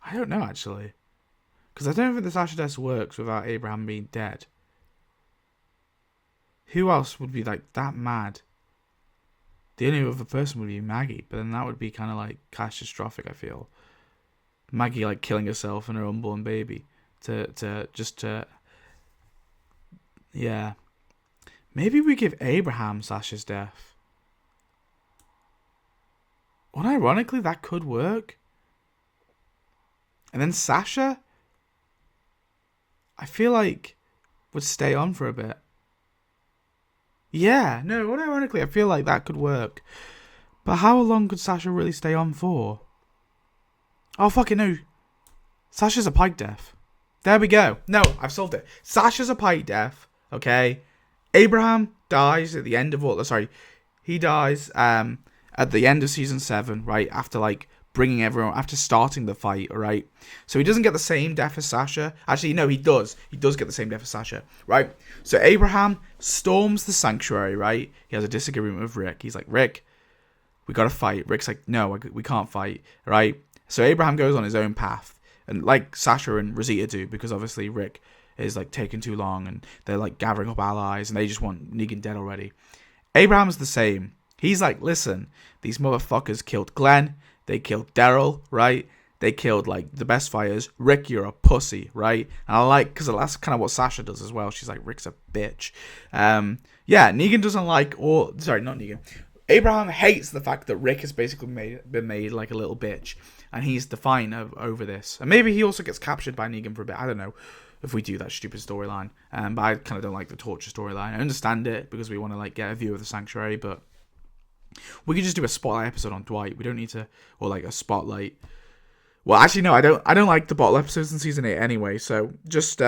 I don't know, actually. Because I don't think the Sasha death works without Abraham being dead. Who else would be, like, that mad? The only other person would be Maggie, but then that would be kind of, like, catastrophic, I feel. Maggie, like, killing herself and her unborn baby to Yeah. Maybe we give Abraham Sasha's death. Unironically, that could work. And then Sasha, I feel like, would stay on for a bit. Yeah, no, unironically, I feel like that could work. But how long could Sasha really stay on for? Oh, fucking no. Sasha's a pike death. There we go. No, I've solved it. Sasha's a pike death, okay? Abraham dies at the end of all... Sorry. He dies at the end of season 7, right? After, like, bringing everyone... After starting the fight, right? So he doesn't get the same death as Sasha. Actually, no, he does. He does get the same death as Sasha, right? So Abraham storms the sanctuary, right? He has a disagreement with Rick. He's like, Rick, we gotta fight. Rick's like, no, we can't fight, right? So Abraham goes on his own path. And like Sasha and Rosita do, because obviously Rick is like taking too long and they're like gathering up allies and they just want Negan dead already. Abraham's the same. He's like, listen, these motherfuckers killed Glenn. They killed Daryl, right? They killed like the best fighters. Rick, you're a pussy, right? And I like, because that's kind of what Sasha does as well. She's like, Rick's a bitch. Yeah, Negan doesn't like, sorry, not Negan. Abraham hates the fact that Rick has basically been made like a little bitch. And he's defiant over this. And maybe he also gets captured by Negan for a bit. I don't know if we do that stupid storyline. But I kind of don't like the torture storyline. I understand it because we want to like get a view of the sanctuary. But we could just do a spotlight episode on Dwight. We don't need to, or like a spotlight. Well, actually, no, I don't like the bottle episodes in season 8 anyway. So just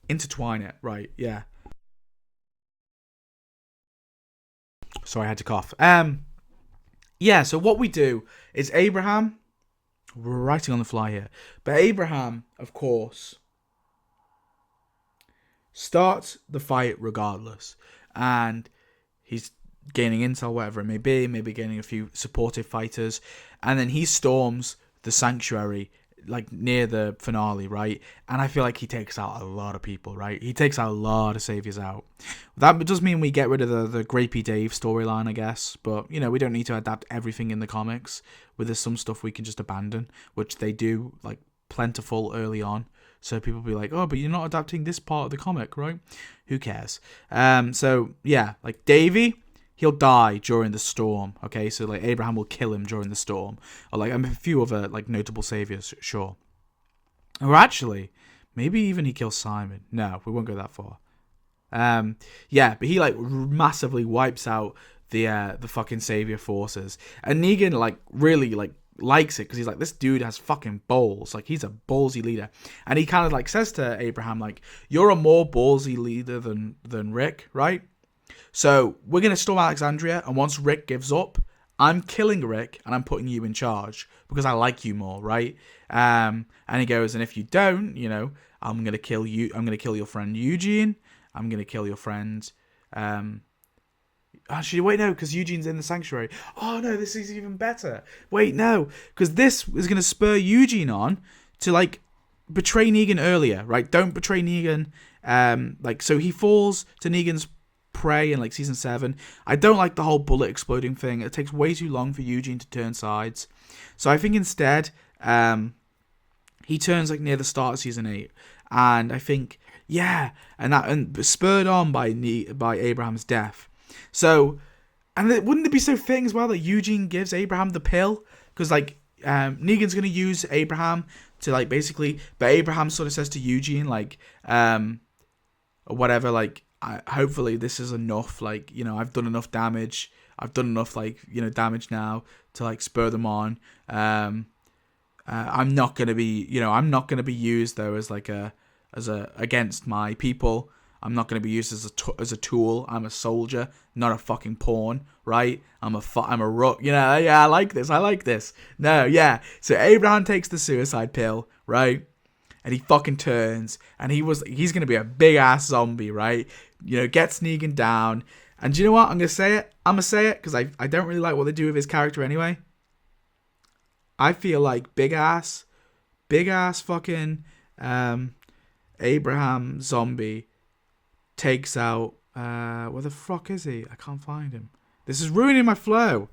intertwine it, right? Yeah. Sorry, I had to cough. Yeah. So what we do is Abraham. We're writing on the fly here. But Abraham, of course, starts the fight regardless. And he's gaining intel, whatever it may be, maybe gaining a few supportive fighters. And then he storms the sanctuary, like near the finale, right? And I feel like he takes out a lot of people, right? He takes out a lot of saviors out. That does mean we get rid of the Grapey Dave storyline, I guess. But, you know, we don't need to adapt everything in the comics. Where there's some stuff we can just abandon, which they do, like, plentiful early on. So people be like, oh, but you're not adapting this part of the comic, right? Who cares? So, yeah, like, Davey, he'll die during the storm, okay? So, like, Abraham will kill him during the storm. Or, like, a few other, like, notable saviors, sure. Or actually, maybe even he kills Simon. No, we won't go that far. Yeah, but he, like, massively wipes out the fucking savior forces. And Negan, like, really, like, likes it because he's like, this dude has fucking balls. Like, he's a ballsy leader. And he kind of, like, says to Abraham, like, you're a more ballsy leader than Rick, right? So we're going to storm Alexandria, and once Rick gives up, I'm killing Rick, and I'm putting you in charge, because I like you more, right? And he goes, and if you don't, you know, I'm going to kill you. I'm going to kill your friend Eugene. I'm going to kill your friend... Actually, wait, no, because Eugene's in the sanctuary. Oh, no, this is even better. Wait, no, because this is going to spur Eugene on to, like, betray Negan earlier, right? Don't betray Negan. Like, so he falls to Negan's prey in, like, season 7. I don't like the whole bullet exploding thing. It takes way too long for Eugene to turn sides. So I think instead, he turns, like, near the start of season 8. And I think, yeah, and spurred on by Abraham's death. So, and wouldn't it be so fitting as well that Eugene gives Abraham the pill? Because, like, Negan's going to use Abraham to, like, basically... But Abraham sort of says to Eugene, like, or whatever, like, hopefully this is enough. Like, you know, I've done enough damage. I've done enough, like, you know, damage now to, like, spur them on. I'm not going to be, you know, I'm not going to be used, though, as, like, against my people. I'm not going to be used as a tool. I'm a soldier, not a fucking pawn, right? I'm a rook. You know, yeah, I like this. No, yeah. So Abraham takes the suicide pill, right? And he fucking turns, and he's going to be a big ass zombie, right? You know, gets Negan down. And do you know what? I'm going to say it. I'm going to say it because I don't really like what they do with his character anyway. I feel like big ass fucking Abraham zombie takes out... where the fuck is he? I can't find him. This is ruining my flow.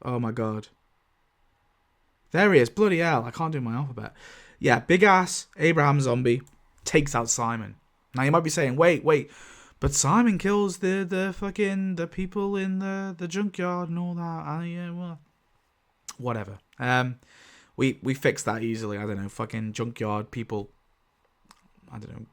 Oh my god. There he is. Bloody hell. I can't do my alphabet. Yeah, big ass Abraham zombie takes out Simon. Now you might be saying, wait. But Simon kills the people in the junkyard and all that. Yeah, well, whatever. We fixed that easily. I don't know. Fucking junkyard people. I don't know.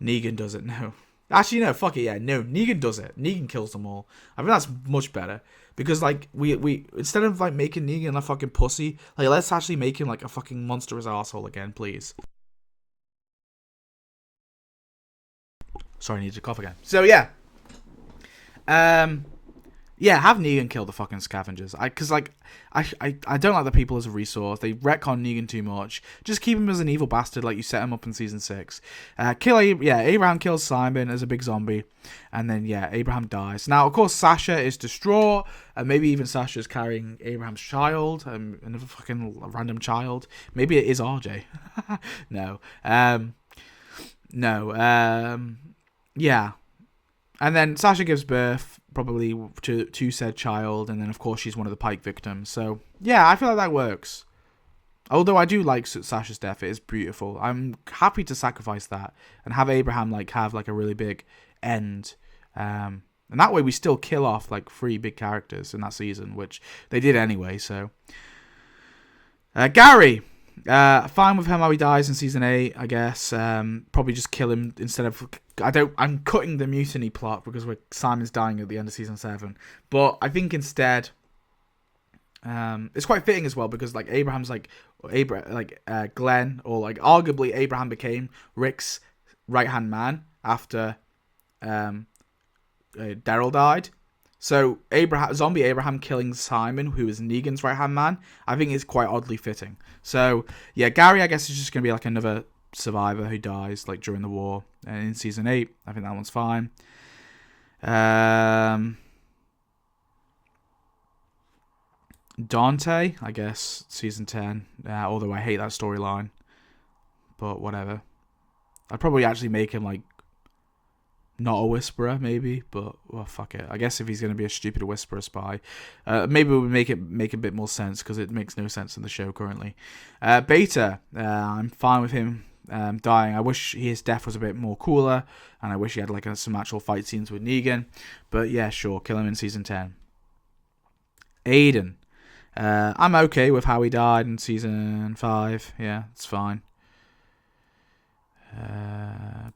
Negan does it. No. Actually, no. Fuck it. Yeah. No. Negan does it. Negan kills them all. I think that's much better because like we instead of like making Negan a fucking pussy, like let's actually make him like a fucking monstrous asshole again, please. Sorry, I need to cough again. So yeah. Yeah, have Negan kill the fucking scavengers. I don't like the people as a resource. They retcon Negan too much. Just keep him as an evil bastard like you set him up in season 6. Abraham kills Simon as a big zombie, and then yeah, Abraham dies. Now, of course, Sasha is distraught, and maybe even Sasha is carrying Abraham's child, another fucking random child. Maybe it is RJ. No, yeah. And then Sasha gives birth, probably to said child, and then of course she's one of the Pike victims. So yeah, I feel like that works. Although I do like Sasha's death, it is beautiful. I'm happy to sacrifice that and have Abraham have a really big end. And that way we still kill off 3 big characters in that season, which they did anyway. So Gary. Fine with him how he dies in season 8, I guess. Probably just kill him instead of... I'm cutting the mutiny plot because Simon's dying at the end of season 7. But I think instead... it's quite fitting as well because Abraham's Glenn, or arguably Abraham became Rick's right-hand man after Daryl died. So zombie Abraham killing Simon, who is Negan's right-hand man, I think is quite oddly fitting. So yeah, Gary, I guess, is just going to be another survivor who dies during the war. And in season 8, I think that one's fine. Dante, I guess, season 10. Although I hate that storyline. But whatever. I'd probably actually make him not a whisperer, maybe, but well, fuck it. I guess if he's going to be a stupid whisperer spy, maybe we would make a bit more sense because it makes no sense in the show currently. Beta, I'm fine with him dying. I wish his death was a bit more cooler, and I wish he had some actual fight scenes with Negan. But yeah, sure, kill him in season 10. Aiden, I'm okay with how he died in season 5. Yeah, it's fine.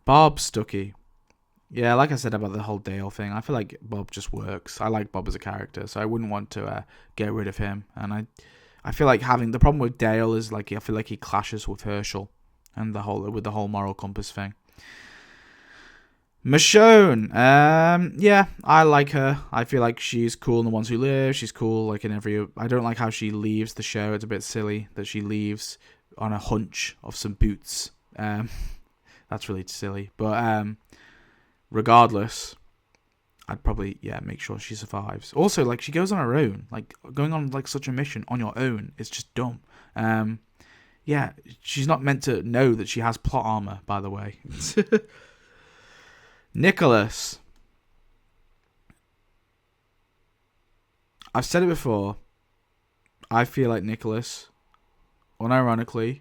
Bob Stuckey. Yeah, like I said about the whole Dale thing, I feel like Bob just works. I like Bob as a character, so I wouldn't want to get rid of him. And I feel like having the problem with Dale is I feel like he clashes with Herschel and the whole moral compass thing. Michonne, yeah, I like her. I feel like she's cool in The Ones Who Live. She's cool in every. I don't like how she leaves the show. It's a bit silly that she leaves on a hunch of some boots. That's really silly, but regardless, I'd probably make sure she survives. Also, she goes on her own. Going on such a mission on your own is just dumb. Yeah, she's not meant to know that she has plot armor, by the way. Nicholas. I've said it before. I feel like Nicholas, unironically,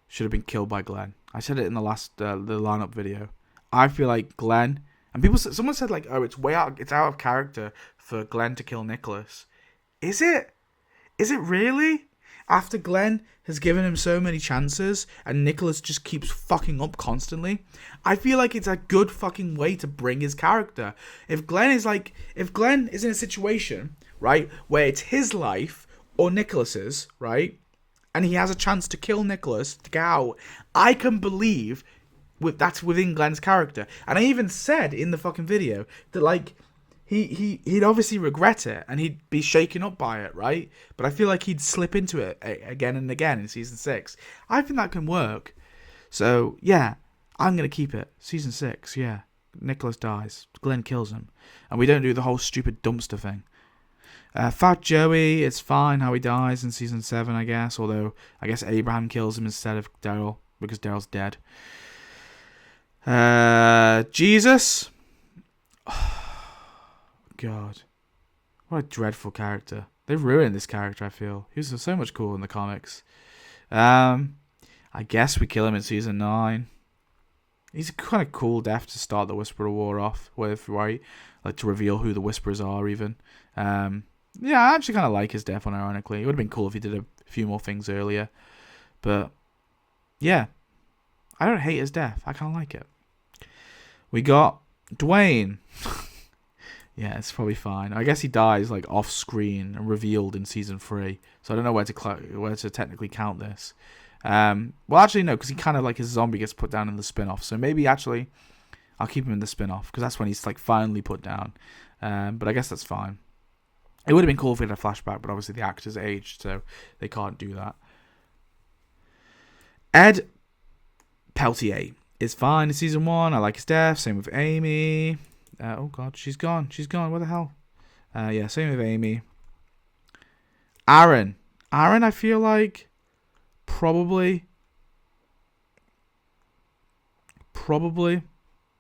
should have been killed by Glenn. I said it in the last the lineup video. I feel like Glenn, and someone said oh, it's out of character for Glenn to kill Nicholas. Is it? Is it really? After Glenn has given him so many chances and Nicholas just keeps fucking up constantly, I feel like it's a good fucking way to bring his character. If Glenn is in a situation, right, where it's his life or Nicholas's, right, and he has a chance to kill Nicholas to get out, I can believe that's within Glenn's character. And I even said in the fucking video that he'd obviously regret it and he'd be shaken up by it, right? But I feel like he'd slip into it again and again in season 6. I think that can work. So yeah, I'm gonna keep it. Season 6, yeah. Nicholas dies. Glenn kills him, and we don't do the whole stupid dumpster thing. Fat Joey, it's fine how he dies in season 7, I guess. Although I guess Abraham kills him instead of Daryl because Daryl's dead. Jesus. God, what a dreadful character. They've ruined this character, I feel. He was so much cooler in the comics. I guess we kill him in season 9. He's a kind of cool death to start the Whisperer War off with, right? Like, to reveal who the Whisperers are, even. Yeah, I actually kind of like his death, unironically. It would have been cool if he did a few more things earlier. But, yeah. I don't hate his death. I kind of like it. We got Dwayne. Yeah, it's probably fine. I guess he dies, like, off-screen and revealed in season 3. So I don't know where to technically count this. Well, actually, no, because he kind of, like, his zombie gets put down in the spin-off. So maybe, actually, I'll keep him in the spin-off, because that's when he's, like, finally put down. But I guess that's fine. It would have been cool if we had a flashback, but obviously the actor's aged, so they can't do that. Ed Peltier is fine in season 1. I like his death. Same with Amy. Oh, God, she's gone. She's gone. What the hell? Yeah, same with Amy. Aaron, I feel like probably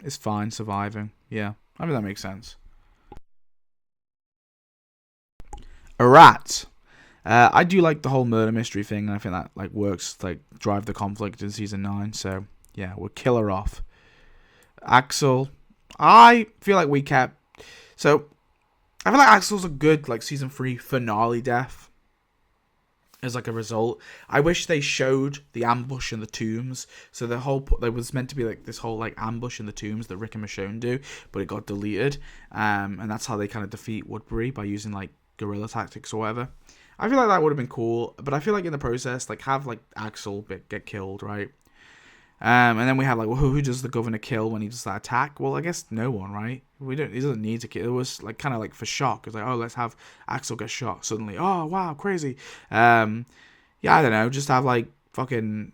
is fine surviving. Yeah, I mean, that makes sense. A rat. I do like the whole murder mystery thing, and I think that like works, like drive the conflict in season 9. So yeah, we'll kill her off. Axel. I feel like we kept. So I feel like Axel's a good like season 3 finale death. As like a result, I wish they showed the ambush in the tombs. So the whole there was meant to be like this whole like ambush in the tombs that Rick and Michonne do, but it got deleted. And that's how they kind of defeat Woodbury, by using like guerrilla tactics or whatever. I feel like that would have been cool, but I feel like in the process, like have like Axel get killed, right? And then we have like, well, who does the governor kill when he does that attack? Well, I guess no one, right? He doesn't need to kill. It was like kind of like for shock. It's like, oh, let's have Axel get shot suddenly. Oh, wow, crazy. Yeah, I don't know. Just have like fucking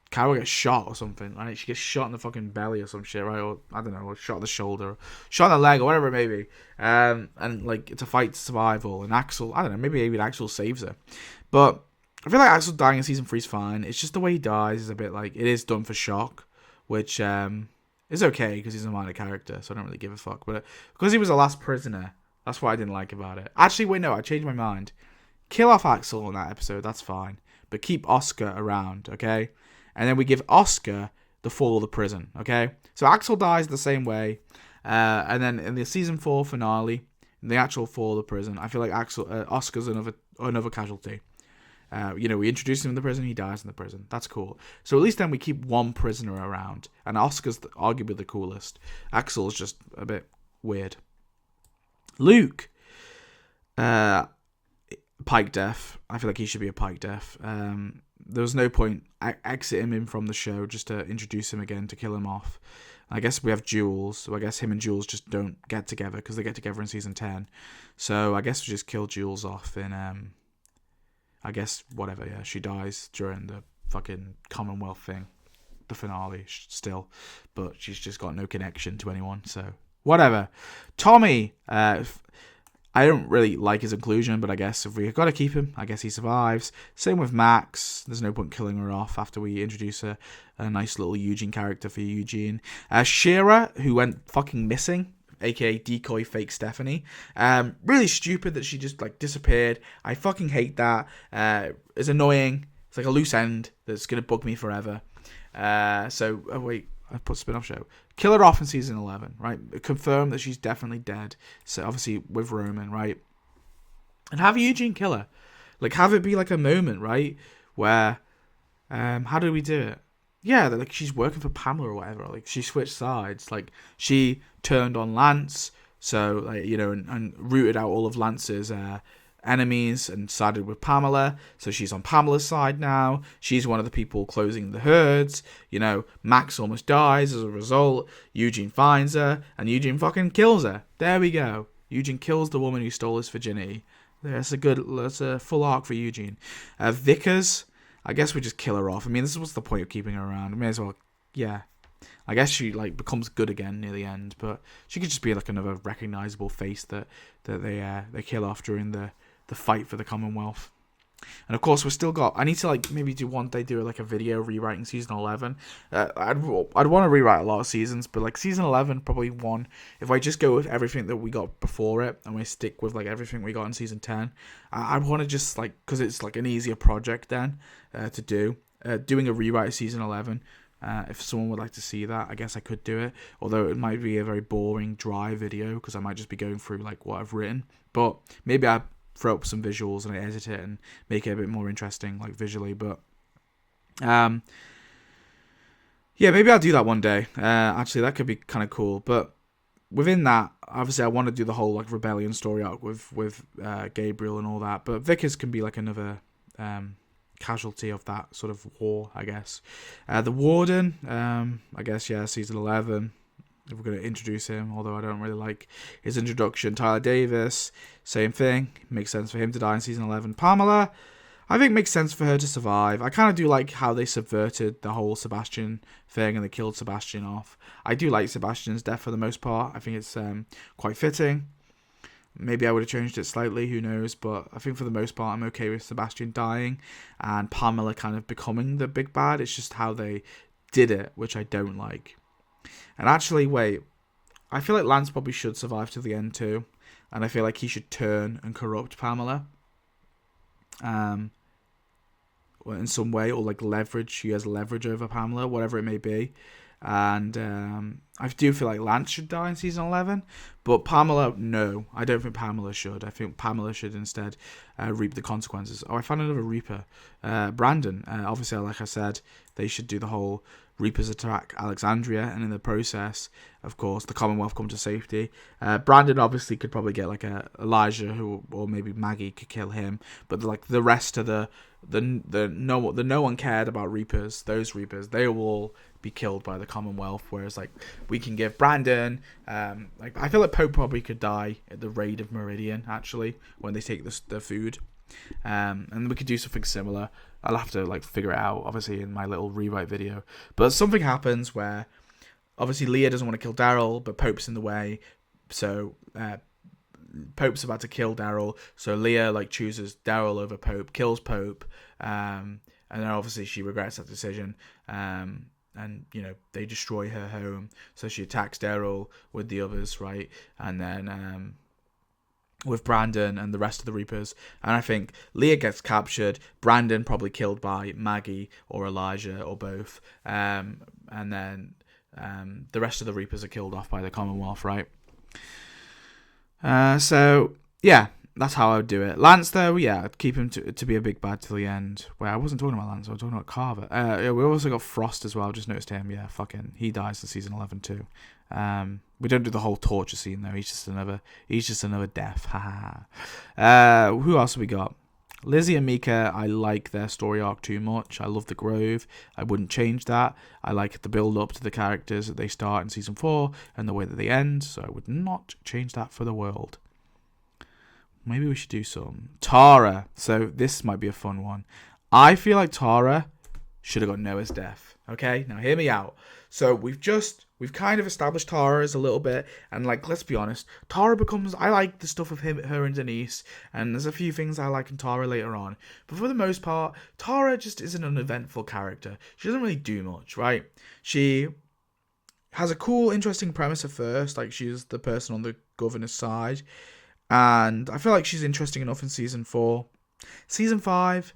Carol get shot or something, right? She gets shot in the fucking belly or some shit, right? Or I don't know, or shot in the shoulder, shot in the leg, or whatever it may be. And like it's a fight to survival. And Axel, I don't know, maybe even Axel saves her, but I feel like Axel dying in season 3 is fine. It's just the way he dies is a bit like, it is done for shock, which is okay because he's a minor character, so I don't really give a fuck. But because he was the last prisoner, that's what I didn't like about it. Actually, wait, no, I changed my mind. Kill off Axel in that episode, that's fine. But keep Oscar around, okay? And then we give Oscar the fall of the prison, okay? So Axel dies the same way. And then in the season 4 finale, in the actual fall of the prison, I feel like Oscar's another casualty. We introduce him in the prison, he dies in the prison. That's cool. So at least then we keep one prisoner around. And Oscar's arguably the coolest. Axel's just a bit weird. Luke. Pike death. I feel like he should be a Pike death. There was no point exiting him from the show just to introduce him again to kill him off. I guess we have Jules. So I guess him and Jules just don't get together because they get together in season 10. So I guess we just kill Jules off in... I guess, whatever, yeah, she dies during the fucking Commonwealth thing. The finale, still. But she's just got no connection to anyone, so... Whatever. Tommy, I don't really like his inclusion, but I guess if we've got to keep him, I guess he survives. Same with Max. There's no point killing her off after we introduce a nice little Eugene character for Eugene. Shira, who went fucking missing, aka decoy fake Stephanie. Really stupid that she just like disappeared. I fucking hate that. It's annoying. It's like a loose end that's gonna bug me forever. Wait, I put spin-off show. Kill her off in season 11, right? Confirm that she's definitely dead. So obviously with Roman, right? And have Eugene kill her. Like have it be like a moment, right? Where how do we do it? Yeah, like she's working for Pamela or whatever. Like she switched sides. Like she turned on Lance, so like and rooted out all of Lance's enemies and sided with Pamela. So she's on Pamela's side now. She's one of the people closing the herds. Max almost dies as a result. Eugene finds her and Eugene fucking kills her. There we go. Eugene kills the woman who stole his virginity. That's a full arc for Eugene. Vickers. I guess we just kill her off. I mean, what's the point of keeping her around? I may as well, yeah. I guess she like becomes good again near the end, but she could just be like another recognizable face that they kill off during the fight for the Commonwealth. And of course, we've still got. I need to like maybe do one day do like a video rewriting season 11. I'd want to rewrite a lot of seasons, but like season 11 probably one. If I just go with everything that we got before it and we stick with like everything we got in season 10, I'd want to just like, because it's like an easier project then to do. Doing a rewrite of season 11. If someone would like to see that, I guess I could do it. Although it might be a very boring, dry video because I might just be going through like what I've written. But maybe I throw up some visuals and I edit it and make it a bit more interesting, like visually. But yeah, maybe I'll do that one day. Actually, that could be kind of cool. But within that, obviously, I want to do the whole like rebellion story arc with Gabriel and all that. But Vickers can be like another casualty of that sort of war, I guess. The Warden, I guess, yeah, season 11. If we're going to introduce him, although I don't really like his introduction. Tyler Davis, same thing. Makes sense for him to die in season 11. Pamela, I think makes sense for her to survive. I kind of do like how they subverted the whole Sebastian thing and they killed Sebastian off. I do like Sebastian's death for the most part. I think it's quite fitting. Maybe I would have changed it slightly, who knows, but I think for the most part I'm okay with Sebastian dying and Pamela kind of becoming the big bad. It's just how they did it, which I don't like. And actually, wait, I feel like Lance probably should survive to the end too, and I feel like he should turn and corrupt Pamela in some way, or like leverage. He has leverage over Pamela, whatever it may be. And I do feel like Lance should die in season 11, but Pamela, no, I don't think Pamela should. I think Pamela should instead reap the consequences. Oh, I found another Reaper. Brandon, obviously, like I said, they should do the whole Reapers attack Alexandria, and in the process, of course, the Commonwealth come to safety. Brandon obviously could probably get like a Elijah, who, or maybe Maggie could kill him, but like the rest of the no one cared about Reapers. Those Reapers, they will all be killed by the Commonwealth. Whereas like we can give Brandon, like I feel like Pope probably could die at the raid of Meridian actually when they take the food. And we could do something similar. I'll have to like figure it out, obviously, in my little rewrite video. But something happens where, obviously, Leah doesn't want to kill Daryl, but Pope's in the way. So Pope's about to kill Daryl. So Leah like chooses Daryl over Pope, kills Pope, and then obviously she regrets that decision. And you know they destroy her home. So she attacks Daryl with the others, right? And then with Brandon and the rest of the Reapers. And I think Leah gets captured, Brandon probably killed by Maggie or Elijah or both, and then the rest of the Reapers are killed off by the Commonwealth, right? So yeah, that's how I would do it. Lance, though, yeah, I'd keep him to be a big bad till the end. Well, I wasn't talking about Lance, I was talking about Carver. Yeah, we also got Frost as well. Just noticed him. Yeah, fucking, he dies in season 11 too. We don't do the whole torture scene though. He's just another death. Who else have we got? Lizzie and Mika. I like their story arc too much. I love the Grove. I wouldn't change that. I like the build up to the characters that they start in season 4 and the way that they end. So I would not change that for the world. Maybe we should do some Tara. So this might be a fun one. I feel like Tara should have got Noah's death. Okay, now hear me out. So we've kind of established Tara as a little bit, and like, let's be honest, Tara becomes, I like the stuff of her and Denise, and there's a few things I like in Tara later on, but for the most part, Tara just is an uneventful character. She doesn't really do much, right? She has a cool, interesting premise at first, like she's the person on the governor's side, and I feel like she's interesting enough in season 4. Season 5,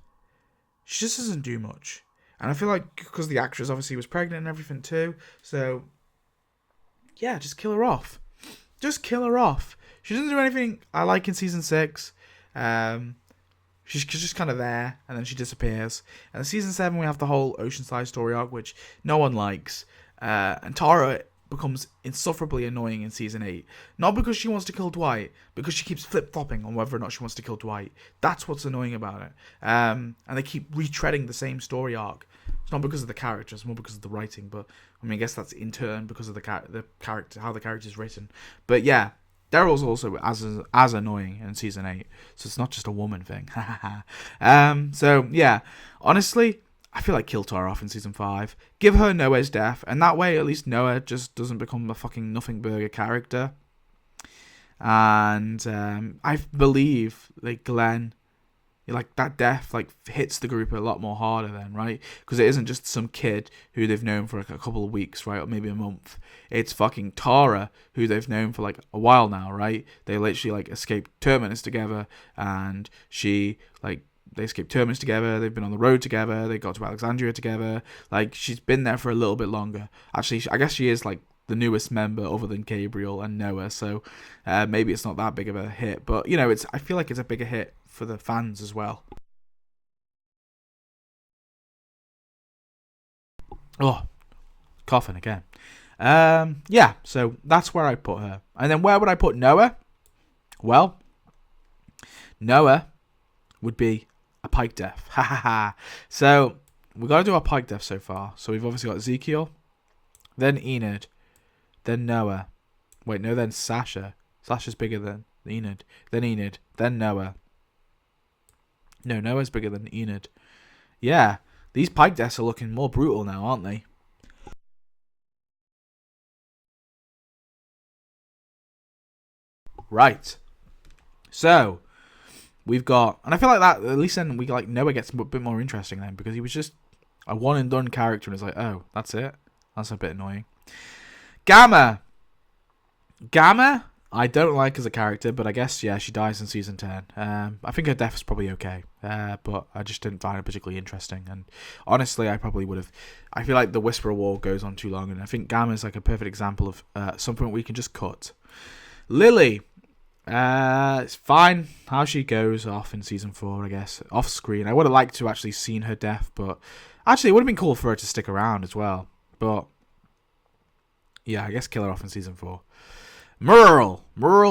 she just doesn't do much. And I feel like because the actress obviously was pregnant and everything too, so yeah, just kill her off. Just kill her off. She doesn't do anything I like in season 6. She's just kind of there, and then she disappears. And in season 7, we have the whole Oceanside story arc, which no one likes. And Tara becomes insufferably annoying in season 8. Not because she wants to kill Dwight, because she keeps flip-flopping on whether or not she wants to kill Dwight. That's what's annoying about it. And they keep retreading the same story arc. It's not because of the character, it's more because of the writing. But I mean, I guess that's in turn because of the character, how the character is written. But yeah, Daryl's also as annoying in season 8, so it's not just a woman thing. So yeah, honestly, I feel like kill Tara off in season 5. Give her Noah's death, and that way at least Noah just doesn't become a fucking nothing burger character. And I believe like Glenn like that death like hits the group a lot more harder then, right? Because it isn't just some kid who they've known for like a couple of weeks, right, or maybe a month. It's fucking Tara, who they've known for like a while now, right? They literally like escaped Terminus together, and they escaped Terminus together. They've been on the road together. They got to Alexandria together. Like, she's been there for a little bit longer. Actually, I guess she is like the newest member other than Gabriel and Noah, so maybe it's not that big of a hit, but you know, I feel like it's a bigger hit for the fans as well. Oh, coughing again. Yeah, so that's where I put her. And then where would I put Noah? Well, Noah would be a pike death. Ha ha ha. So we got to do our pike death so far. So we've obviously got Ezekiel, then Enid, then Noah. Wait, no, then Sasha. Sasha's bigger than Enid. Then Enid. Then Noah. No, Noah's bigger than Enid. Yeah, these pike deaths are looking more brutal now, aren't they? Right. So, we've got... And I feel like that, at least then Noah gets a bit more interesting then, because he was just a one and done character, and it's like, oh, that's it? That's a bit annoying. Gamma, I don't like as a character, but I guess, yeah, she dies in season 10. I think her death is probably okay, but I just didn't find it particularly interesting. And honestly, I probably would have... I feel like the Whisperer War goes on too long, and I think Gamma is like a perfect example of something we can just cut. Lily, it's fine how she goes off in season 4, I guess, off screen. I would have liked to actually seen her death, but actually it would have been cool for her to stick around as well. But yeah, I guess kill her off in season 4. Merle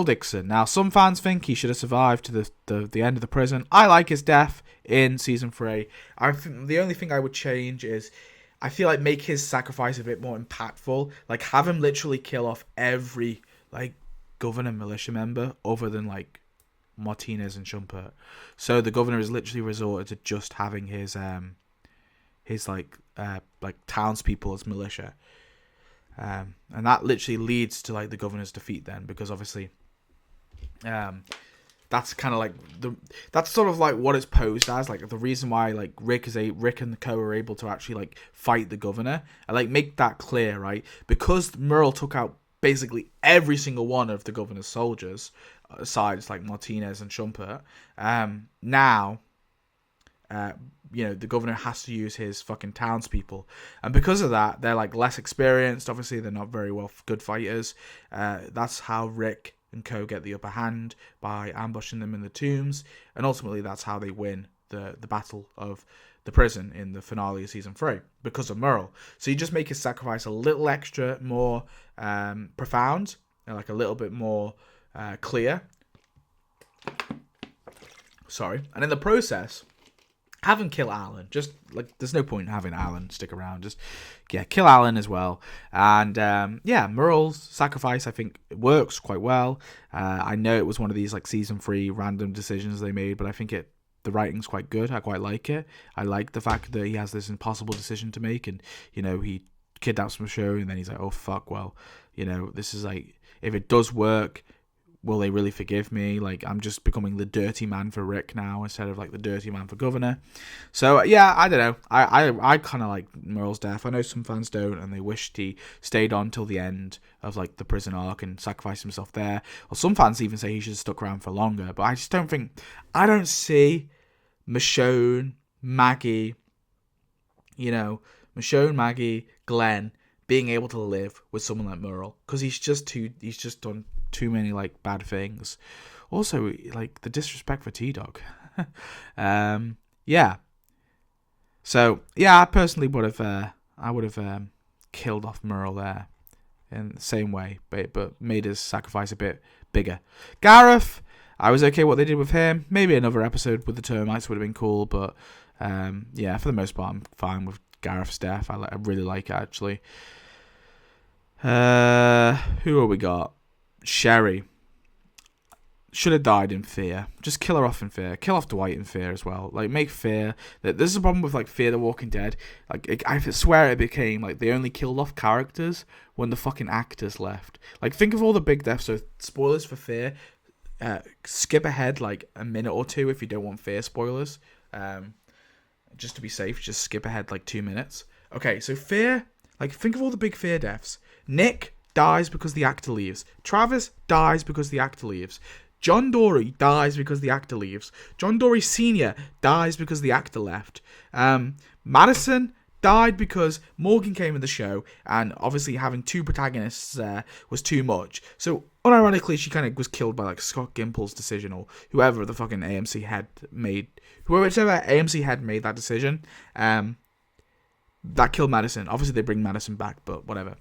Dixon. Now, some fans think he should have survived to the end of the prison. I like his death in season 3. I think the only thing I would change is I feel like make his sacrifice a bit more impactful. Like, have him literally kill off every like governor militia member other than like Martinez and Schumpert. So the governor is literally resorted to just having his townspeople as militia. And that literally leads to like the governor's defeat then, because obviously that's kind of like that's sort of like what it's posed as, like the reason why like Rick and the co are able to actually like fight the governor and like make that clear, right? Because Merle took out basically every single one of the governor's soldiers, besides like Martinez and Schumpert. Now the governor has to use his fucking townspeople, and because of that, they're like less experienced. Obviously, they're not very good fighters. That's how Rick and co get the upper hand, by ambushing them in the tombs, and ultimately that's how they win the battle of the prison in the finale of season 3, because of Merle. So you just make his sacrifice a little extra more profound, and like a little bit more clear. Sorry, and in the process, have him kill Alan. Just like, there's no point in having Alan stick around. Just kill Alan as well. And Merle's sacrifice, I think, works quite well. I know it was one of these like season 3 random decisions they made, but I think the writing's quite good. I quite like it. I like the fact that he has this impossible decision to make, and he kidnaps Michonne, and then he's like, oh fuck, well, this is like, if it does work, will they really forgive me? Like, I'm just becoming the dirty man for Rick now instead of like the dirty man for Governor. So yeah, I don't know. I kind of like Merle's death. I know some fans don't, and they wished he stayed on till the end of like the prison arc and sacrificed himself there. Or some fans even say he should have stuck around for longer. But I just don't think. I don't see Michonne, Maggie, Glenn being able to live with someone like Merle, because he's just done too many like bad things. Also, like the disrespect for T-Dog. So yeah, I personally would have killed off Merle there in the same way, but made his sacrifice a bit bigger. Gareth, I was okay what they did with him. Maybe another episode with the termites would have been cool, but for the most part, I'm fine with Gareth's death. I really like it, actually. Who have we got? Sherry should have died in Fear. Just kill her off in Fear. Kill off Dwight in Fear as well. Like, make Fear. This is a problem with like Fear the Walking Dead. Like, I swear it became like they only killed off characters when the fucking actors left. Like, think of all the big deaths. So spoilers for Fear. skip ahead like a minute or two if you don't want fear spoilers. Just to be safe, just skip ahead like 2 minutes. Okay, so fear, like think of all the big fear deaths. Nick dies because the actor leaves. Travis dies because the actor leaves. John Dory dies because the actor leaves. John Dory Sr. dies because the actor left. Madison died because Morgan came in the show, and obviously having 2 protagonists was too much. So unironically, she kind of was killed by like Scott Gimple's decision, or whoever the fucking AMC head made, whichever AMC head made that decision. That killed Madison. Obviously, they bring Madison back, but whatever.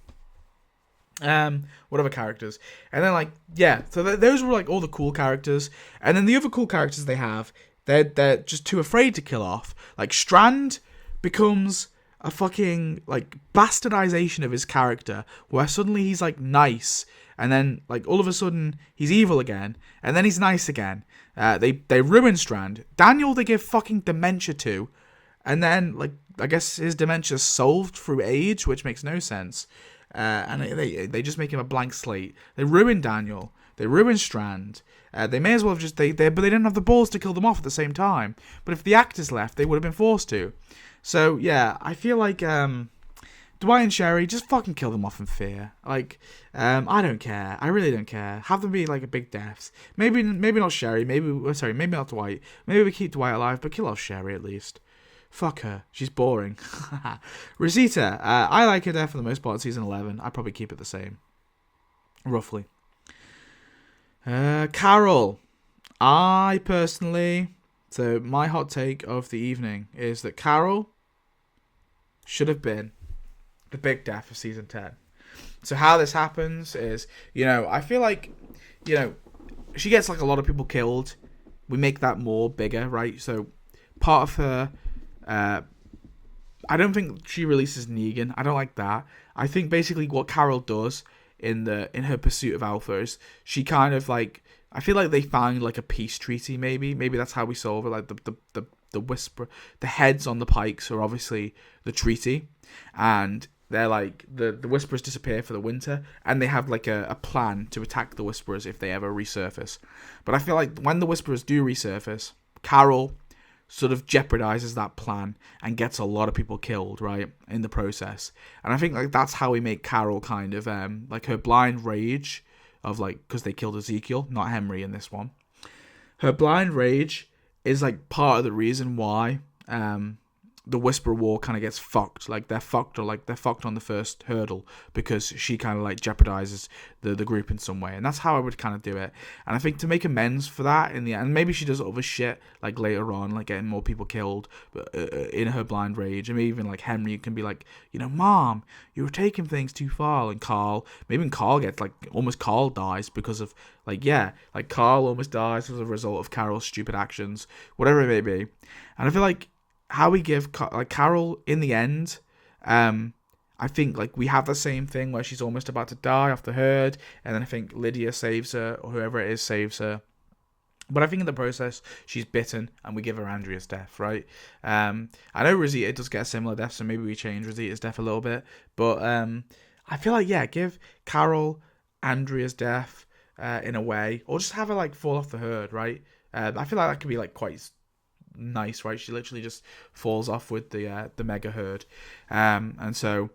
What other characters? And then like, yeah, so those were like all the cool characters, and then the other cool characters they have, they're just too afraid to kill off. Like Strand becomes a fucking like bastardization of his character, where suddenly he's like nice, and then like all of a sudden he's evil again, and then he's nice again. They ruin Strand. Daniel they give fucking dementia to, and then like I guess his dementia's solved through age, which makes no sense. And they just make him a blank slate. They ruin Daniel. They ruin Strand. They may as well have just but they didn't have the balls to kill them off at the same time. But if the actors left, they would have been forced to. So yeah, I feel like Dwight and Sherry, just fucking kill them off in fear. Like I don't care. I really don't care. Have them be like a big deaths. Maybe not Sherry. Maybe not Dwight. Maybe we keep Dwight alive, but kill off Sherry at least. Fuck her. She's boring. Rosita, I like her death for the most part in season 11. I'd probably keep it the same. Roughly. Carol. I personally... So, my hot take of the evening is that Carol should have been the big death of season 10. So, how this happens is, I feel like, she gets like a lot of people killed. We make that more bigger, right? So, part of her... I don't think she releases Negan. I don't like that. I think basically what Carol does in her pursuit of Alpha is she kind of like, I feel like they find like a peace treaty. Maybe that's how we solve it. Like the whisper, the heads on the pikes are obviously the treaty, and they're like the Whisperers disappear for the winter, and they have like a plan to attack the Whisperers if they ever resurface. But I feel like when the Whisperers do resurface, Carol sort of jeopardizes that plan and gets a lot of people killed, right, in the process. And I think like that's how we make Carol kind of like her blind rage of like, because they killed Ezekiel, not Henry in this one. Her blind rage is like part of the reason why the Whisper War kind of gets fucked. Like they're fucked, or like they're fucked on the first hurdle, because she kind of like jeopardizes the group in some way. And that's how I would kind of do it. And I think to make amends for that in the end, maybe she does other shit like later on, like getting more people killed, but in her blind rage. And maybe even like Henry can be like, Mom, you were taking things too far. And Carl gets like, almost Carl dies because of like Carl almost dies as a result of Carol's stupid actions, whatever it may be. And I feel like how we give like Carol in the end, I think like we have the same thing where she's almost about to die off the herd, and then I think Lydia saves her, or whoever it is saves her. But I think in the process she's bitten, and we give her Andrea's death, right? I know Rosita does get a similar death, so maybe we change Rosita's death a little bit. But I feel like give Carol Andrea's death in a way, or just have her like fall off the herd, right? I feel like that could be like quite nice, right? She literally just falls off with the mega herd, and so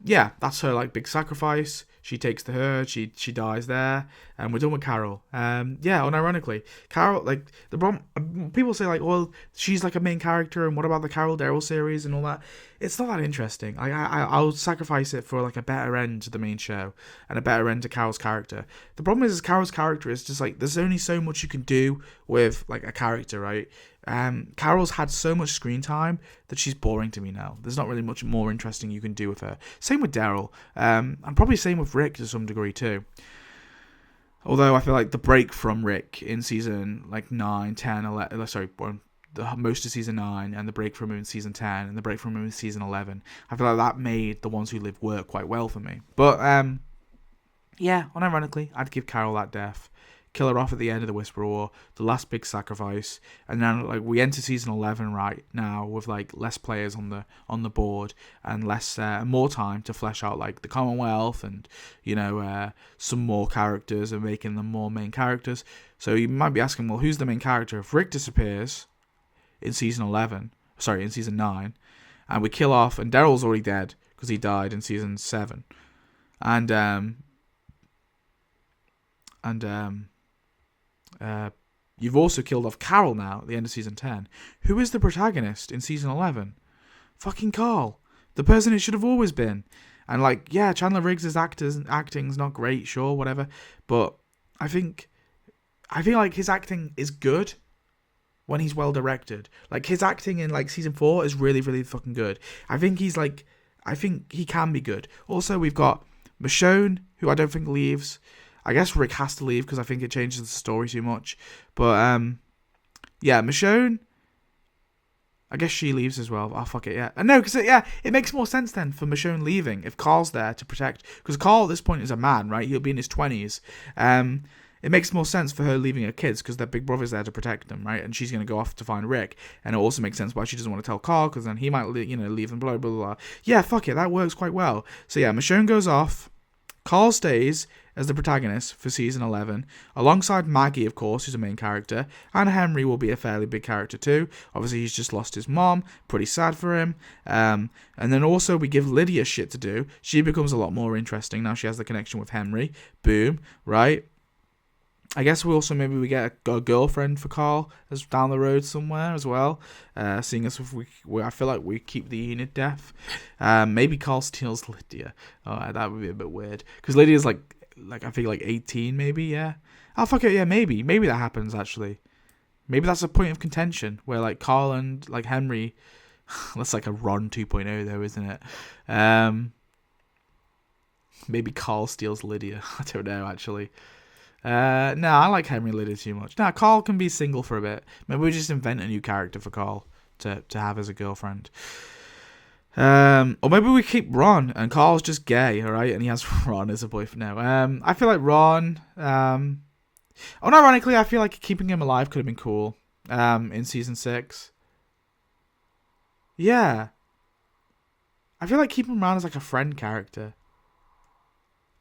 that's her like big sacrifice. She takes the herd, she dies there, and we're done with Carol. Unironically, Carol, like the problem, people say like, well, she's like a main character, and what about the Carol Daryl series and all that? It's not that interesting. I'll sacrifice it for like a better end to the main show and a better end to Carol's character. The problem is Carol's character is just like, there's only so much you can do with like a character, right? Carol's had so much screen time that she's boring to me now. There's not really much more interesting you can do with her. Same with Daryl, and probably same with Rick to some degree too. Although I feel like the break from Rick in season like 9, 10, 11, most of season 9, and the break from him in season 10, and the break from him in season 11, I feel like that made The Ones Who Live work quite well for me. But unironically, I'd give Carol that death. kill her off at the end of the Whisperer War, the last big sacrifice, and then like we enter season 11 right now with like less players on the board and less more time to flesh out like the Commonwealth and some more characters and making them more main characters. So you might be asking, well, who's the main character? If Rick disappears in season 9, and we kill off, and Daryl's already dead because he died in season 7, and you've also killed off Carol now at the end of season 10. Who is the protagonist in season 11? Fucking Carl, the person it should have always been. And like, yeah, Chandler Riggs' acting's not great, sure, whatever, but I feel like his acting is good when he's well directed. Like his acting in like season 4 is really, really fucking good. I think he can be good. Also, we've got Michonne, who I don't think leaves. I guess Rick has to leave because I think it changes the story too much. But yeah, Michonne, I guess she leaves as well. Oh, fuck it, yeah. No, because it makes more sense then for Michonne leaving if Carl's there to protect. Because Carl at this point is a man, right? He'll be in his 20s. It makes more sense for her leaving her kids because their big brother's there to protect them, right? And she's going to go off to find Rick. And it also makes sense why she doesn't want to tell Carl because then he might, leave and blah, blah, blah. Yeah, fuck it. That works quite well. So yeah, Michonne goes off. Carl stays as the protagonist for season 11, alongside Maggie, of course, who's a main character, and Henry will be a fairly big character too. Obviously, he's just lost his mom, pretty sad for him. And then also we give Lydia shit to do. She becomes a lot more interesting now she has the connection with Henry. Boom, right? I guess maybe we get a girlfriend for Carl as down the road somewhere as well. Seeing as if I feel like we keep the unit deaf. Maybe Carl steals Lydia. Oh, that would be a bit weird because Lydia's like I think like 18 maybe. Yeah. Oh fuck it. Yeah, maybe that happens actually. Maybe that's a point of contention where like Carl and like Henry. That's like a Ron 2.0 though, isn't it? Maybe Carl steals Lydia. I don't know actually. No, I like Henry Lydia too much. No, Carl can be single for a bit. Maybe we just invent a new character for Carl to have as a girlfriend. Or maybe we keep Ron and Carl's just gay, alright? And he has Ron as a boyfriend now. I feel like Ron, unironically, I feel like keeping him alive could have been cool, in season 6. Yeah. I feel like keeping him around as like a friend character.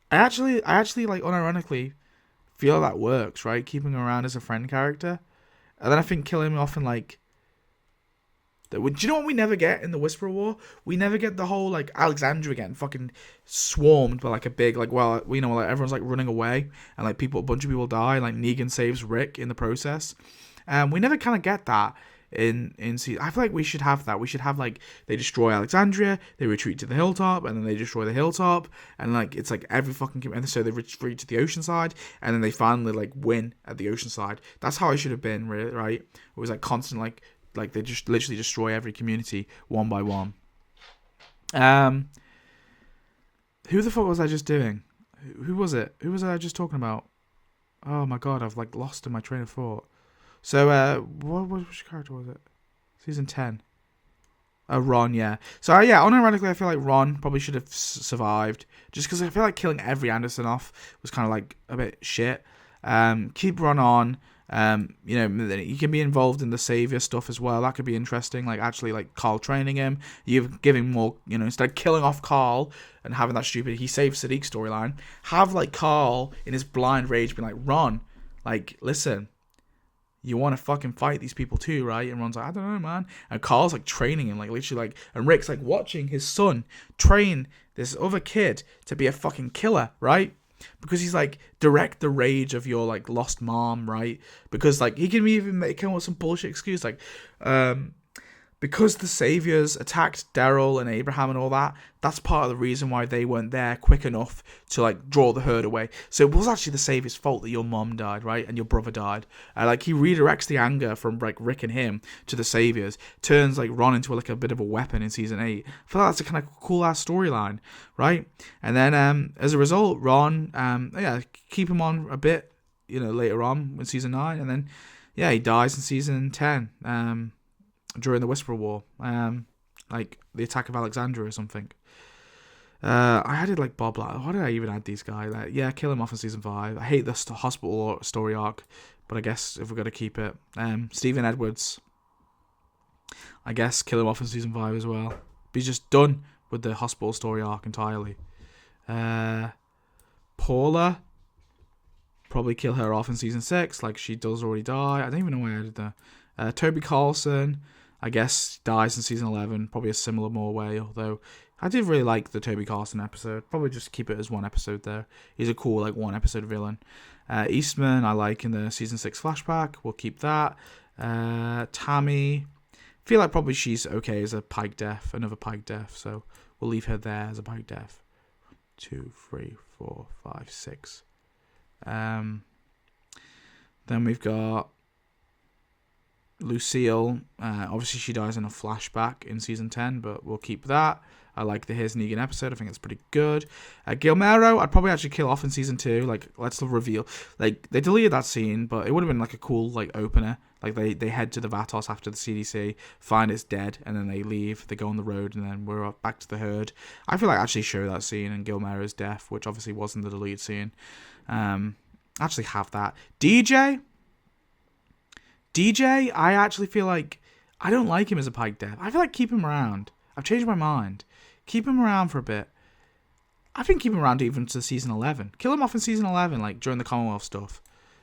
I actually like unironically feel that works, right? Keeping him around as a friend character. And then I think killing him off in like... Do you know what we never get in the Whisperer War? We never get the whole like Alexandria getting fucking swarmed by like a big like like everyone's like running away and like a bunch of people die and like Negan saves Rick in the process. We never kind of get that in season. I feel like we should have that. We should have like they destroy Alexandria, they retreat to the hilltop, and then they destroy the hilltop, and like it's like every fucking and so they retreat to the ocean side, and then they finally like win at the ocean side. That's how it should have been, really, right? It was like constant like they just literally destroy every community one by one. Who the fuck was I just doing? Who was it? Who was I just talking about? Oh my god, I've like lost in my train of thought. So, which character was it? Season 10. Ron, yeah. So, yeah, unironically, I feel like Ron probably should have survived. Just because I feel like killing every Anderson off was kind of like a bit shit. Keep Ron on. You can be involved in the savior stuff as well. That could be interesting. Like, actually, like, Carl training him. You give him more, instead of killing off Carl and having that stupid he saved Sadiq storyline, have, like, Carl in his blind rage be like, Ron, like, listen, you want to fucking fight these people too, right? And Ron's like, I don't know, man. And Carl's like training him, like literally like, and Rick's like watching his son train this other kid to be a fucking killer, right? Because he's like, direct the rage of your like lost mom, right? Because like he can even come up with some bullshit excuse like, because the saviors attacked Daryl and Abraham and all that, that's part of the reason why they weren't there quick enough to like draw the herd away. So it was actually the saviors' fault that your mom died, right? And your brother died. Like he redirects the anger from like Rick and him to the saviors, turns like Ron into like a bit of a weapon in season 8. I feel like that's a kind of cool ass storyline, right? And then as a result, Ron, keep him on a bit, later on in season 9, and then he dies in season 10. During the Whisperer War, like the attack of Alexandria or something. I added like Bob. Why did I even add these guys? Yeah, kill him off in season 5. I hate the hospital story arc, but I guess if we're gonna keep it, Stephen Edwards. I guess kill him off in season 5 as well. Be just done with the hospital story arc entirely. Paula, probably kill her off in season 6, like she does already die. I don't even know why I added that. Toby Carlson, I guess dies in season 11, probably a similar more way, although I did really like the Toby Carlson episode. Probably just keep it as one episode there. He's a cool like one episode villain. Eastman I like in the season 6 flashback. We'll keep that. Tammy, feel like probably she's okay as a Pike death, another Pike death, so we'll leave her there as a Pike death. 2, 3, 4, 5, 6. Then we've got Lucille. Obviously she dies in a flashback in season 10, but we'll keep that. I like the Here's Negan episode. I think it's pretty good. Guillermo, I'd probably actually kill off in season 2. Like, let's reveal. Like, they deleted that scene, but it would have been like a cool like opener. Like they head to the Vatos after the CDC, find it's dead, and then they leave. They go on the road, and then we're back to the herd. I feel like actually show that scene and Guillermo's death, which obviously wasn't the deleted scene. Actually have that. DJ, I actually feel like I don't like him as a Pike death. I feel like keep him around. I've changed my mind. Keep him around for a bit. I think keep him around even to season 11. Kill him off in season 11, like during the Commonwealth stuff.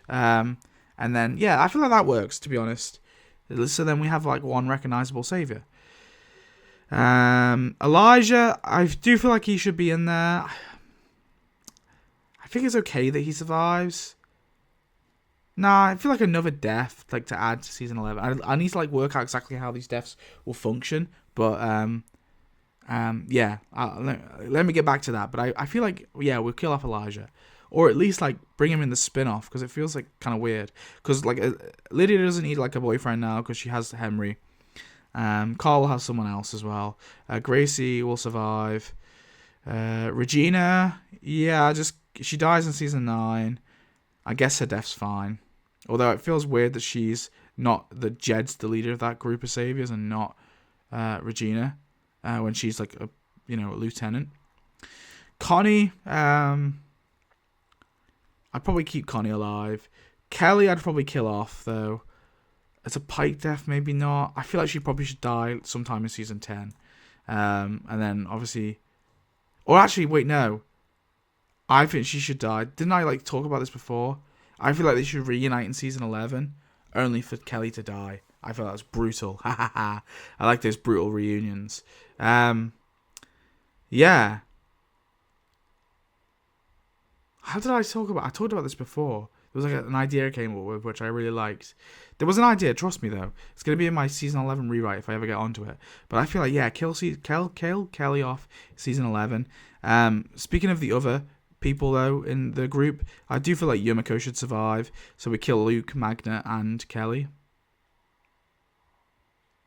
And then, yeah, I feel like that works, to be honest. So then we have like one recognizable savior. Elijah, I do feel like he should be in there. I think it's okay that he survives. Nah, I feel like another death, like to add to season 11. I need to like work out exactly how these deaths will function, but yeah, let me get back to that. But I feel like, yeah, we'll kill off Elijah, or at least like bring him in the spin-off, because it feels like kind of weird. Because like Lydia doesn't need like a boyfriend now because she has Henry. Carl will have someone else as well. Gracie will survive. Regina, yeah, she dies in season 9. I guess her death's fine. Although it feels weird that she's not Jed's the leader of that group of saviors and not Regina, when she's like a lieutenant. Connie, I'd probably keep Connie alive. Kelly, I'd probably kill off though. As a Pike death, maybe not. I feel like she probably should die sometime in season 10. And then obviously, or actually, wait, no. I think she should die. Didn't I like talk about this before? I feel like they should reunite in season 11, only for Kelly to die. I feel that's brutal. Ha ha ha. I like those brutal reunions. Yeah. How did I talk about? I talked about this before. There was like an idea I came up with, which I really liked. There was an idea, trust me though. It's going to be in my season 11 rewrite if I ever get onto it. But I feel like, yeah, kill Kelly off season 11. Speaking of the other people though in the group, I do feel like Yumiko should survive. So we kill Luke, Magna, and Kelly.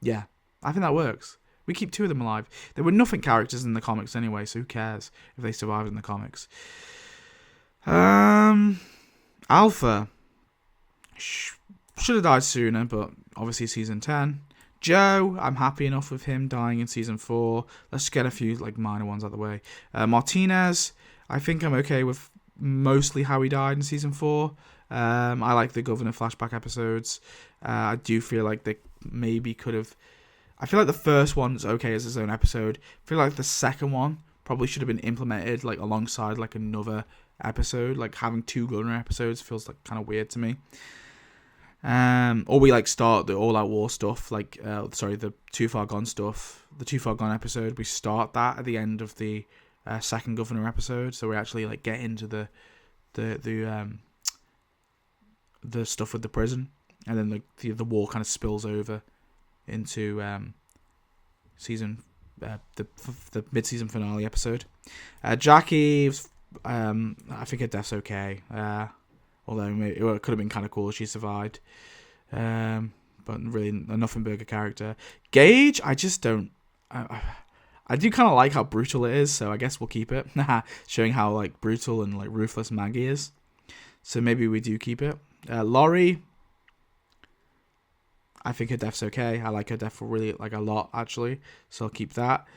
Yeah, I think that works. We keep 2 of them alive. There were nothing characters in the comics anyway, so who cares if they survived in the comics. Alpha should have died sooner, but obviously season 10. Joe, I'm happy enough with him dying in season 4. Let's get a few like minor ones out of the way. Martinez, I think I'm okay with mostly how he died in season 4. I like the Governor flashback episodes. I do feel like they maybe could have. I feel like the first one's okay as its own episode. I feel like the second one probably should have been implemented like alongside like another episode. Like having 2 Governor episodes feels like kind of weird to me. Or we like start the All Out War stuff, like the Too Far Gone stuff, the Too Far Gone episode. We start that at the end of the second Governor episode, so we actually like get into the stuff with the prison, and then the war kind of spills over into season the mid-season finale episode. Jackie, I think her death's okay. Although maybe it could have been kind of cool if she survived. But really a nothing burger character. Gage, I just don't. I do kind of like how brutal it is, so I guess we'll keep it. Showing how like brutal and like ruthless Maggie is. So maybe we do keep it. Laurie, I think her death's okay. I like her death really like a lot actually, so I'll keep that.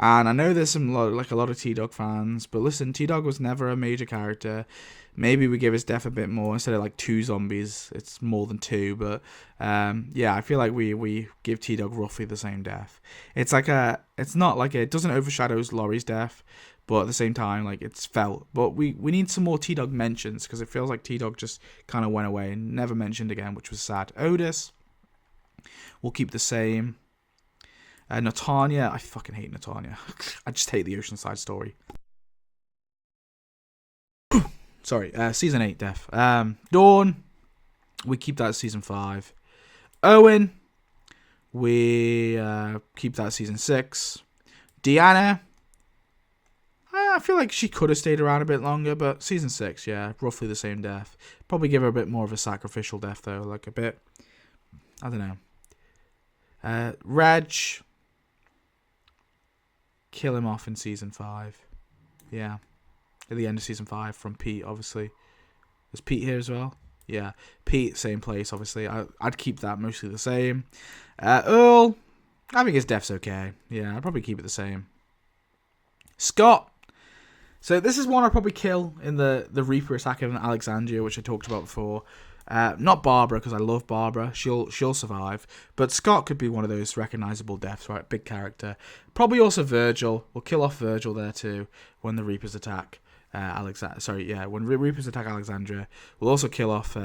And I know there's a lot of T-Dog fans, but listen, T-Dog was never a major character. Maybe we give his death a bit more instead of like 2 zombies. It's more than 2, but yeah, I feel like we give T-Dog roughly the same death. It's not like it doesn't overshadow Laurie's death, but at the same time, like, it's felt. But we need some more T-Dog mentions because it feels like T-Dog just kind of went away and never mentioned again, which was sad. Otis, we'll keep the same. Natanya, I fucking hate Natanya. I just hate the Oceanside story. Sorry, season 8 death. Dawn, we keep that season 5. Owen, we keep that season 6. Deanna, I feel like she could have stayed around a bit longer, but season 6, yeah, roughly the same death. Probably give her a bit more of a sacrificial death though, like a bit, I don't know. Reg, kill him off in season 5. Yeah. At the end of season 5 from Pete, obviously. Is Pete here as well? Yeah. Pete, same place, obviously. I'd keep that mostly the same. Earl, I think his death's okay. Yeah, I'd probably keep it the same. Scott. So this is one I'd probably kill in the Reaper attack in Alexandria, which I talked about before. Not Barbara, because I love Barbara. She'll survive. But Scott could be one of those recognizable deaths, right? Big character. Probably also Virgil. We'll kill off Virgil there too when the Reapers attack when Reapers attack Alexandria. We'll also kill off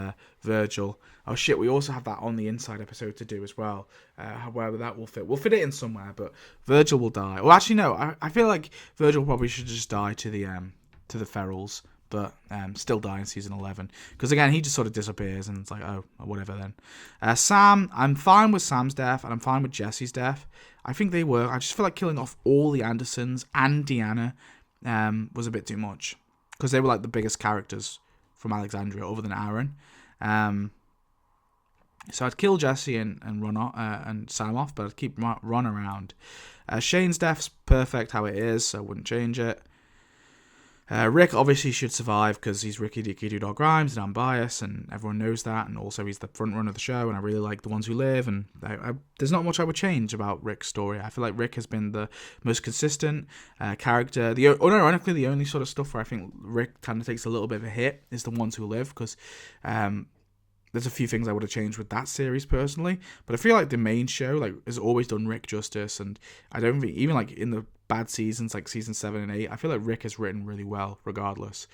Virgil. Oh shit, we also have that on the inside episode to do as well. However that will fit. We'll fit it in somewhere, but Virgil will die. Well, actually no, I feel like Virgil probably should just die to the ferals. But still die in season 11. Because again, he just sort of disappears and it's like, oh, whatever then. Sam, I'm fine with Sam's death and I'm fine with Jesse's death. I think they were. I just feel like killing off all the Andersons and Deanna was a bit too much. Because they were like the biggest characters from Alexandria other than Aaron. So I'd kill Jesse and Sam off, but I'd keep Ron around. Shane's death's perfect how it is, so I wouldn't change it. Rick obviously should survive because he's Ricky Dicky Doo Dog Grimes and I'm biased and everyone knows that, and also he's the front runner of the show and I really like The Ones Who Live, and there's not much I would change about Rick's story. I feel like Rick has been the most consistent character. Ironically, the only sort of stuff where I think Rick kind of takes a little bit of a hit is The Ones Who Live, because there's a few things I would have changed with that series personally, but I feel like the main show has always done Rick justice, and I don't think, even like in the bad seasons like season 7 and 8, I feel like Rick is written really well regardless.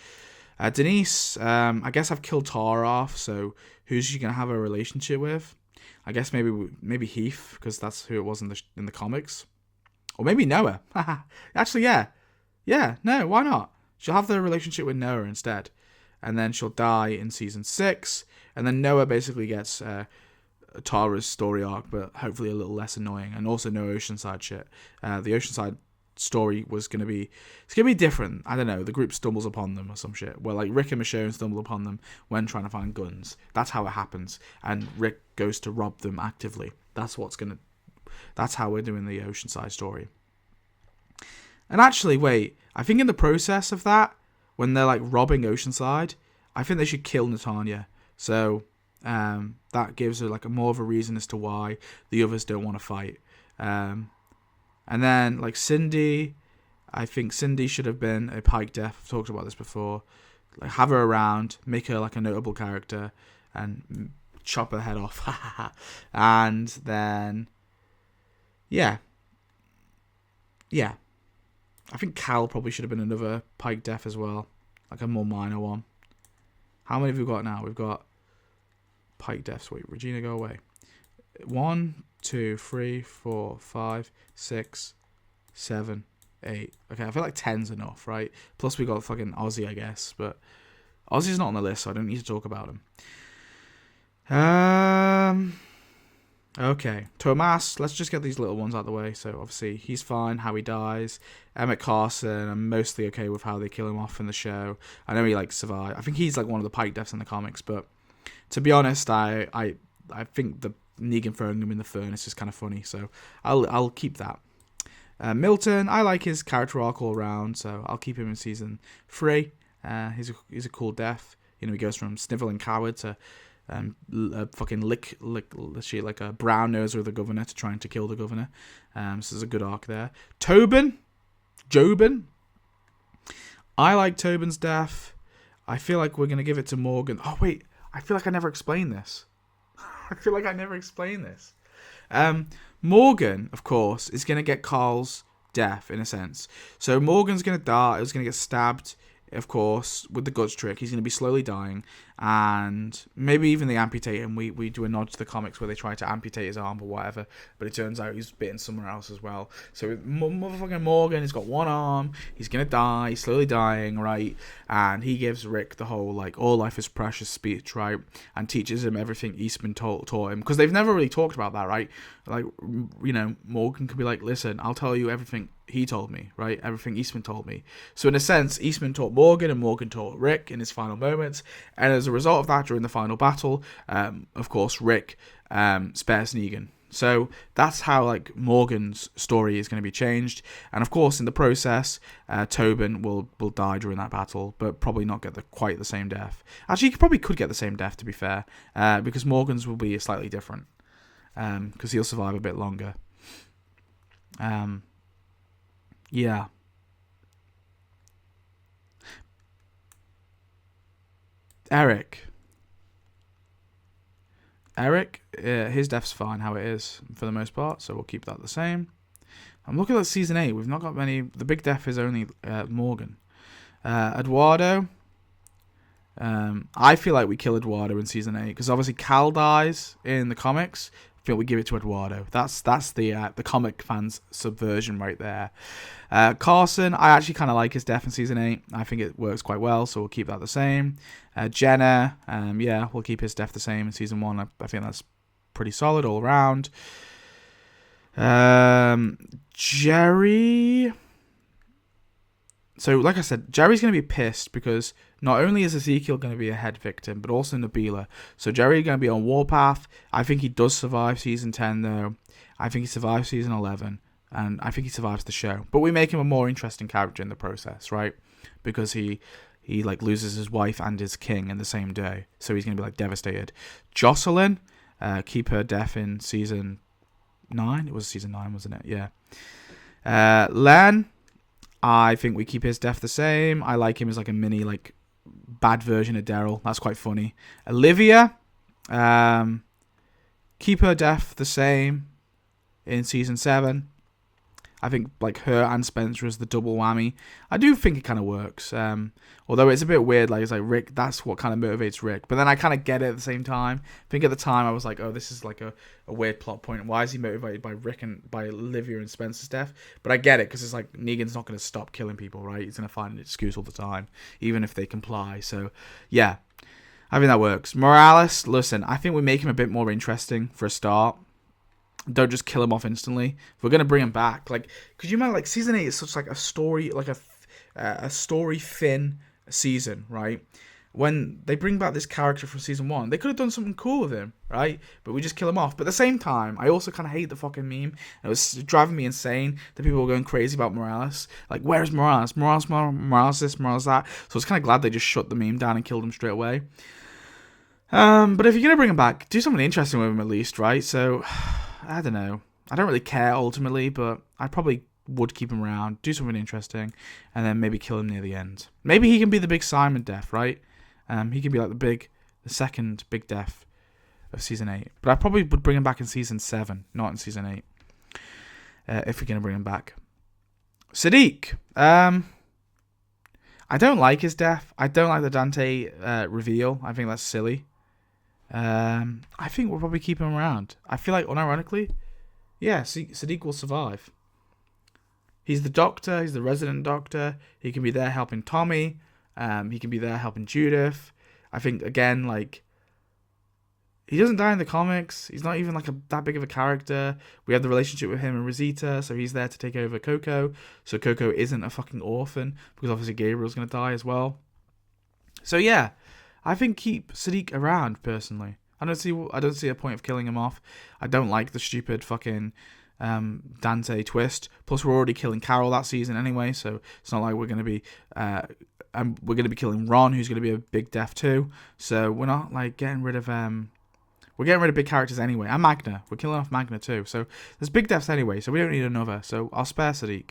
Denise, I guess I've killed Tara off, so who's she gonna have a relationship with? I guess maybe Heath, because that's who it was in the comics, or maybe Noah. Actually, yeah, no, why not? She'll have the relationship with Noah instead, and then she'll die in season 6, and then Noah basically gets Tara's story arc, but hopefully a little less annoying, and also no Oceanside shit. The Oceanside story was gonna be different. I don't know, the group stumbles upon them or some shit, well, like Rick and Michonne stumble upon them when trying to find guns. That's how it happens, and Rick goes to rob them actively. That's how we're doing the Oceanside story. And actually, wait, I think in the process of that, when they're like robbing Oceanside, I think they should kill Natanya, so that gives her like a more of a reason as to why the others don't want to fight. And then, like, Cindy, I think Cindy should have been a Pike death. I've talked about this before. Like, have her around, make her, like, a notable character, and chop her head off. And then, yeah. I think Cal probably should have been another Pike death as well. Like, a more minor one. How many have we got now? We've got Pike deaths. Wait, Regina, go away. 1, 2, 3, 4, 5, 6, 7, 8. Okay, I feel like 10's enough, right? Plus we got fucking Ozzy, I guess, but Ozzy's not on the list, so I don't need to talk about him. Okay, Tomas, let's just get these little ones out of the way. So obviously he's fine, how he dies. Emmett Carson, I'm mostly okay with how they kill him off in the show. I know he like survived. I think he's like one of the Pike deaths in the comics, but to be honest, I think the Negan throwing him in the furnace is kind of funny, so I'll keep that. Milton, I like his character arc all around, so I'll keep him in season 3. He's a cool death. You know, he goes from sniveling coward to fucking lick like a brown noser of the governor to trying to kill the governor. So there's a good arc there. Tobin, Jobin. I like Tobin's death. I feel like we're going to give it to Morgan. Oh, wait. I feel like I never explained this. Morgan, of course, is going to get Carl's death, in a sense. So Morgan's going to die. He's going to get stabbed, of course, with the guts trick. He's going to be slowly dying. And maybe even they amputate him. We do a nod to the comics where they try to amputate his arm or whatever. But it turns out he's bitten somewhere else as well. So motherfucking Morgan, he's got one arm. He's going to die. He's slowly dying, right? And he gives Rick the whole, like, all life is precious speech, right? And teaches him everything Eastman taught him. Because they've never really talked about that, right? Like, you know, Morgan could be like, listen, I'll tell you everything he told me, right? Everything Eastman told me. So in a sense, Eastman taught Morgan and Morgan taught Rick in his final moments. And as a result of that, during the final battle, of course, Rick spares Negan. So that's how, like, Morgan's story is going to be changed. And of course, in the process, Tobin will die during that battle, but probably not get quite the same death. Actually, he probably could get the same death, to be fair, because Morgan's will be slightly different, because he'll survive a bit longer. Yeah. Eric, his death's fine how it is for the most part, so we'll keep that the same. I'm looking at season 8. We've not got many. The big death is only Morgan. Eduardo. I feel like we kill Eduardo in season 8 because obviously Cal dies in the comics. I feel we give it to Eduardo. That's the comic fans' subversion right there. Carson, I actually kind of like his death in season 8. I think it works quite well, so we'll keep that the same. Jenna, yeah, we'll keep his death the same in season 1. I think that's pretty solid all around. Jerry. So, like I said, Jerry's going to be pissed because not only is Ezekiel going to be a head victim, but also Nabila. So, Jerry's going to be on Warpath. I think he does survive season 10, though. I think he survives season 11. And I think he survives the show. But we make him a more interesting character in the process, right? Because he like, loses his wife and his king in the same day. So, he's going to be, like, devastated. Jocelyn, keep her death in season 9. It was season 9, wasn't it? Yeah. Len, I think we keep his death the same. I like him as like a mini, like, bad version of Daryl. That's quite funny. Olivia, keep her death the same in season 7. I think, like, her and Spencer is the double whammy. I do think it kind of works. Although it's a bit weird, like, it's like Rick, that's what kind of motivates Rick. But then I kind of get it at the same time. I think at the time I was like, oh, this is like a weird plot point. Why is he motivated by Rick and by Olivia and Spencer's death? But I get it, because it's like Negan's not going to stop killing people, right? He's going to find an excuse all the time, even if they comply. So, yeah, I think that works. Morales, listen, I think we make him a bit more interesting for a start. Don't just kill him off instantly. If we're gonna bring him back, like, could you imagine, like, season 8 is such like a story, like a story thin season, right? When they bring back this character from season 1, they could have done something cool with him, right? But we just kill him off. But at the same time, I also kind of hate the fucking meme. It was driving me insane that people were going crazy about Morales. Like, where is Morales? Morales this, Morales that. So I was kind of glad they just shut the meme down and killed him straight away. But if you're gonna bring him back, do something interesting with him at least, right? So, I don't know. I don't really care ultimately, but I probably would keep him around, do something interesting, and then maybe kill him near the end. Maybe he can be the big Simon death, right? He can be like the second big death of season 8. But I probably would bring him back in season 7, not in season 8. If we're gonna bring him back. Sadiq. I don't like his death. I don't like the Dante reveal. I think that's silly. I think we'll probably keep him around. I feel like, unironically, yeah, Sadiq will survive. He's the doctor. He's the resident doctor. He can be there helping Tommy. He can be there helping Judith. I think, again, like, he doesn't die in the comics. He's not even like that big of a character. We have the relationship with him and Rosita, so he's there to take over Coco. So Coco isn't a fucking orphan, because obviously Gabriel's going to die as well. So yeah, I think keep Sadiq around, personally. I don't see a point of killing him off. I don't like the stupid fucking Dante twist. Plus, we're already killing Carol that season anyway, so it's not like we're going to be killing Ron, who's going to be a big death too. So we're not like getting rid of we're getting rid of big characters anyway. And Magna, we're killing off Magna too. So there's big deaths anyway, so we don't need another. So I'll spare Sadiq.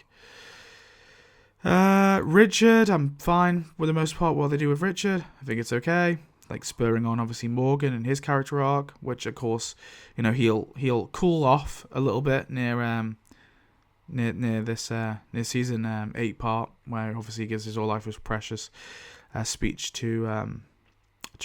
Richard, I'm fine with the most part what they do with Richard. I think it's okay. Like spurring on obviously Morgan and his character arc, which of course, you know, he'll cool off a little bit near this near season 8 part, where obviously he gives his all life was precious speech to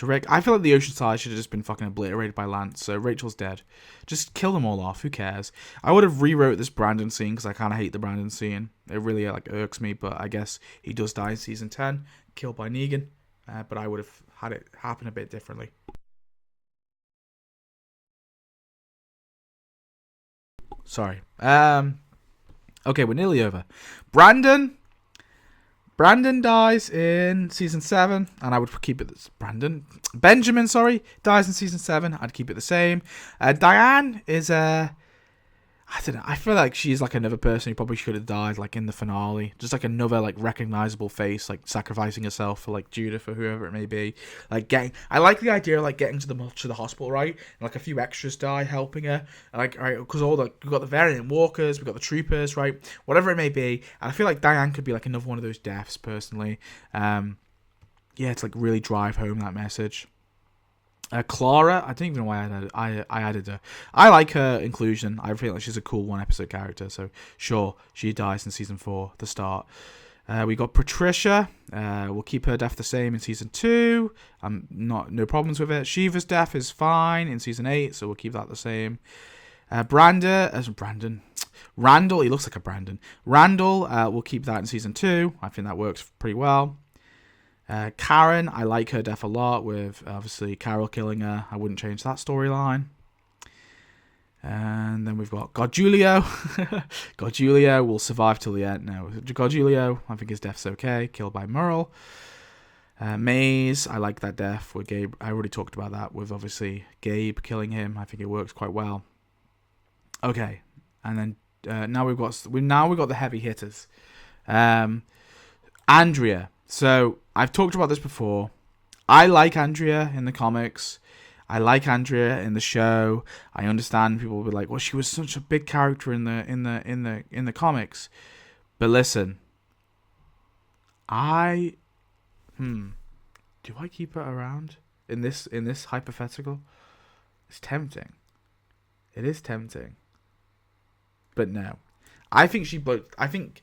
Rick. I feel like the ocean side should have just been fucking obliterated by Lance. So Rachel's dead. Just kill them all off. Who cares? I would have rewrote this Brandon scene because I kind of hate the Brandon scene. It really like irks me. But I guess he does die in season 10, killed by Negan. But I would have had it happen a bit differently. Sorry. Okay, we're nearly over. Brandon dies in season 7, and I would keep it. Benjamin, dies in season 7. I'd keep it the same. Diane is I don't know. I feel like she's like another person who probably should have died, like in the finale. Just like another like recognizable face, like sacrificing herself for like Judith or whoever it may be. Like I like the idea of like getting to the hospital, right? And like a few extras die helping her, and, like right, because we've got the variant walkers, we've got the troopers, right? Whatever it may be, and I feel like Diane could be like another one of those deaths personally. Yeah, to like really drive home that message. Clara, I don't even know why I added her. I like her inclusion. I feel like she's a cool one episode character. So sure, she dies in season 4, the start. We got Patricia. We'll keep her death the same in season 2. No problems with it. Shiva's death is fine in season 8, so we'll keep that the same. Randall, he looks like a Brandon. Randall, we'll keep that in season 2. I think that works pretty well. Karen, I like her death a lot, with obviously Carol killing her. I wouldn't change that storyline. And then we've got Godjulio. Godjulio will survive till the end. No, Godjulio, I think his death's okay. Killed by Merle. Maze, I like that death with Gabe. I already talked about that with obviously Gabe killing him. I think it works quite well. Okay, and then now we've got the heavy hitters. Andrea. So I've talked about this before. I like Andrea in the comics. I like Andrea in the show. I understand people will be like, "Well, she was such a big character in the comics." But listen, do I keep her around in this hypothetical? It's tempting. It is tempting. But no, I think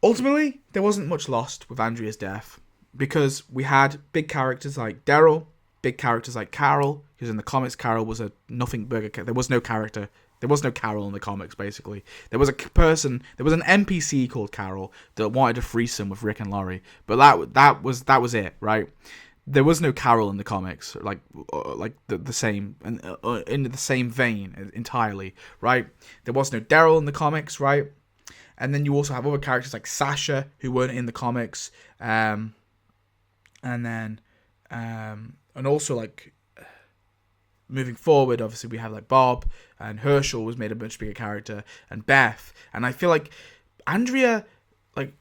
ultimately there wasn't much lost with Andrea's death, because we had big characters like Daryl, big characters like Carol, because in the comics Carol was a nothing burger. There was no character. There was no Carol in the comics, basically. There was an NPC called Carol that wanted a threesome with Rick and Laurie, but that was it, right? There was no Carol in the comics, like the same, and in the same vein entirely, right? There was no Daryl in the comics, right? And then you also have other characters like Sasha who weren't in the comics, and also like moving forward, obviously we have like Bob, and Herschel was made a much bigger character, and Beth. And I feel like Andrea, like,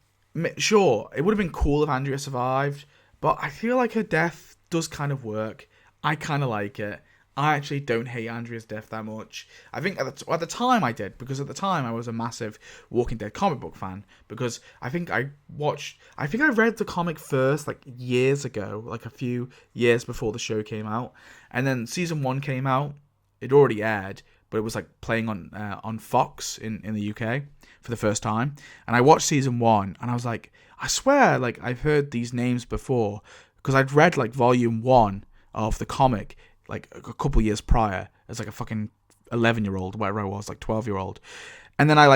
sure, it would have been cool if Andrea survived, but I feel like her death does kind of work. I kind of like it. I actually don't hate Andrea's death that much. I think at the time I did, because at the time I was a massive Walking Dead comic book fan, because I think I read the comic first, like years ago, like a few years before the show came out, and then season 1 came out. It already aired, but it was like playing on Fox in the UK for the first time, and I watched season 1, and I was like, I swear, like I've heard these names before, because I'd read like volume 1 of the comic like a couple years prior as like a fucking 11-year-old, whatever I was, like 12-year-old. And then I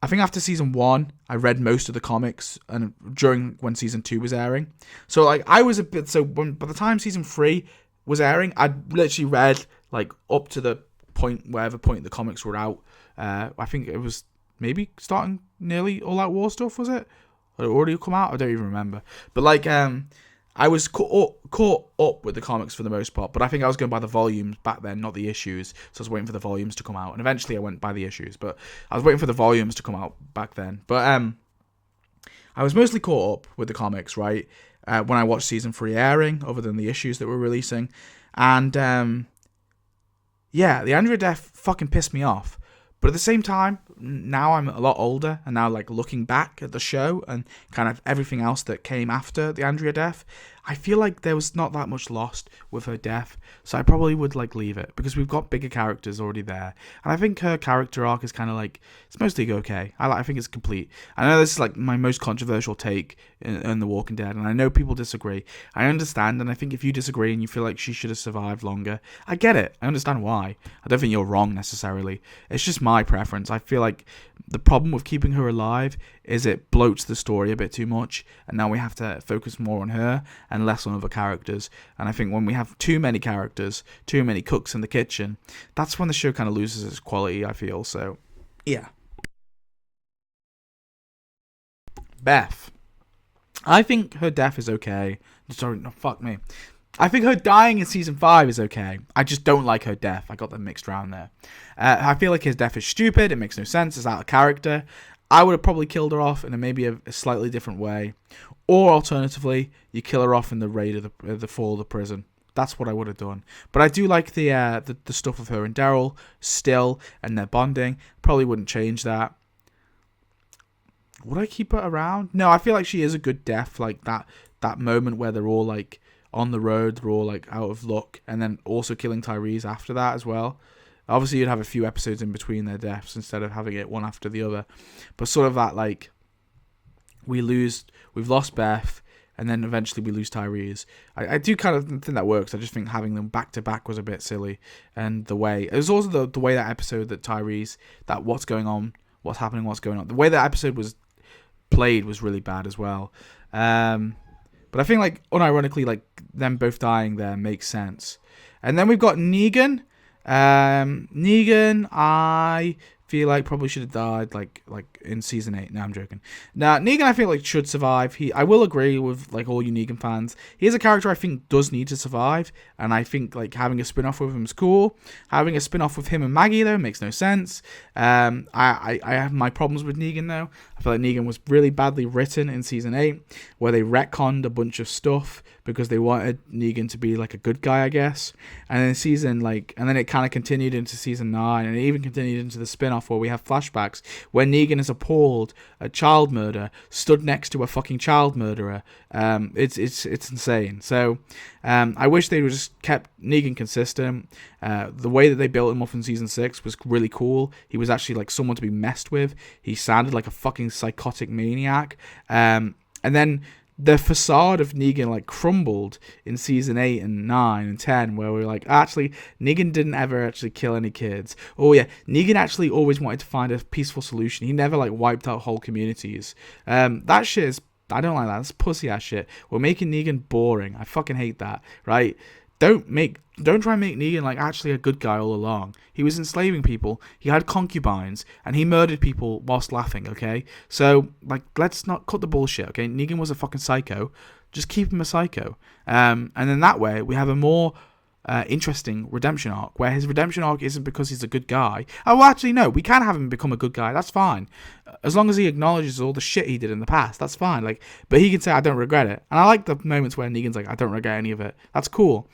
think after season 1, I read most of the comics, and during when season 2 was airing. So like I was by the time season 3 was airing, I'd literally read like up to the wherever point the comics were out. I think it was maybe starting nearly All Out War stuff, was it? Or it already come out? I don't even remember. But like I was caught up with the comics for the most part, but I think I was going by the volumes back then, not the issues. So I was waiting for the volumes to come out, and eventually I went by the issues, but I was waiting for the volumes to come out back then. But I was mostly caught up with the comics, right? When I watched season 3 airing, other than the issues that were releasing. And yeah, the Andrea death fucking pissed me off. But at the same time, now I'm a lot older, and now like looking back at the show and kind of everything else that came after the Andrea death, I feel like there was not that much lost with her death, so I probably would like leave it because we've got bigger characters already there, and I think her character arc is kind of like, it's mostly okay. I think it's complete. I know this is like my most controversial take in The Walking Dead, and I know people disagree. I understand, and I think if you disagree and you feel like she should have survived longer, I get it. I understand why. I don't think you're wrong necessarily. It's just my preference. I feel like the problem with keeping her alive is it bloats the story a bit too much, and now we have to focus more on her and less on other characters. And I think when we have too many characters, too many cooks in the kitchen, that's when the show kind of loses its quality, I feel. So, yeah. Beth. I think her death is okay. Sorry, no, fuck me. I think her dying in season 5 is okay. I just don't like her death. I got them mixed around there. I feel like his death is stupid. It makes no sense. It's out of character. I would have probably killed her off in maybe a slightly different way. Or alternatively, you kill her off in the raid of the fall of the prison. That's what I would have done. But I do like the stuff of her and Daryl still, and their bonding. Probably wouldn't change that. Would I keep her around? No, I feel like she is a good death. Like that moment where they're all like on the road, they're all like out of luck, and then also killing Tyrese after that as well. Obviously, you'd have a few episodes in between their deaths instead of having it one after the other. But sort of that like we've lost Beth, and then eventually we lose Tyrese. I do kind of think that works. I just think having them back to back was a bit silly, and it was also the way that episode that Tyrese, that what's going on, what's happening, what's going on. The way that episode was played was really bad as well. But I think like unironically, like them both dying there makes sense. And then we've got Negan. Negan, I feel like probably should have died like in season 8. No, I'm joking. Now Negan, I feel like should survive. I will agree with like all you Negan fans. He is a character I think does need to survive, and I think like having a spin-off with him is cool. Having a spin-off with him and Maggie though makes no sense. I have my problems with Negan though. I feel like Negan was really badly written in season 8, where they retconned a bunch of stuff because they wanted Negan to be like a good guy, I guess. And then it kind of continued into season 9, and it even continued into the spin-off where we have flashbacks where Negan is appalled at child murder, stood next to a fucking child murderer. It's insane. So I wish they would just kept Negan consistent. The way that they built him up in season 6 was really cool. He was actually like someone to be messed with. He sounded like a fucking psychotic maniac. And then the facade of Negan like crumbled in season 8 and 9 and 10, where we were like, actually, Negan didn't ever actually kill any kids. Oh yeah, Negan actually always wanted to find a peaceful solution. He never like wiped out whole communities. That shit is, I don't like that. That's pussy ass shit. We're making Negan boring. I fucking hate that, right? Don't try and make Negan like actually a good guy all along. He was enslaving people, he had concubines, and he murdered people whilst laughing, okay? So, like, let's not cut the bullshit, okay? Negan was a fucking psycho. Just keep him a psycho. And then that way, we have a more interesting redemption arc, where his redemption arc isn't because he's a good guy. Oh, well, actually, no, we can have him become a good guy. That's fine. As long as he acknowledges all the shit he did in the past, that's fine. Like, but he can say, I don't regret it. And I like the moments where Negan's like, I don't regret any of it. That's cool.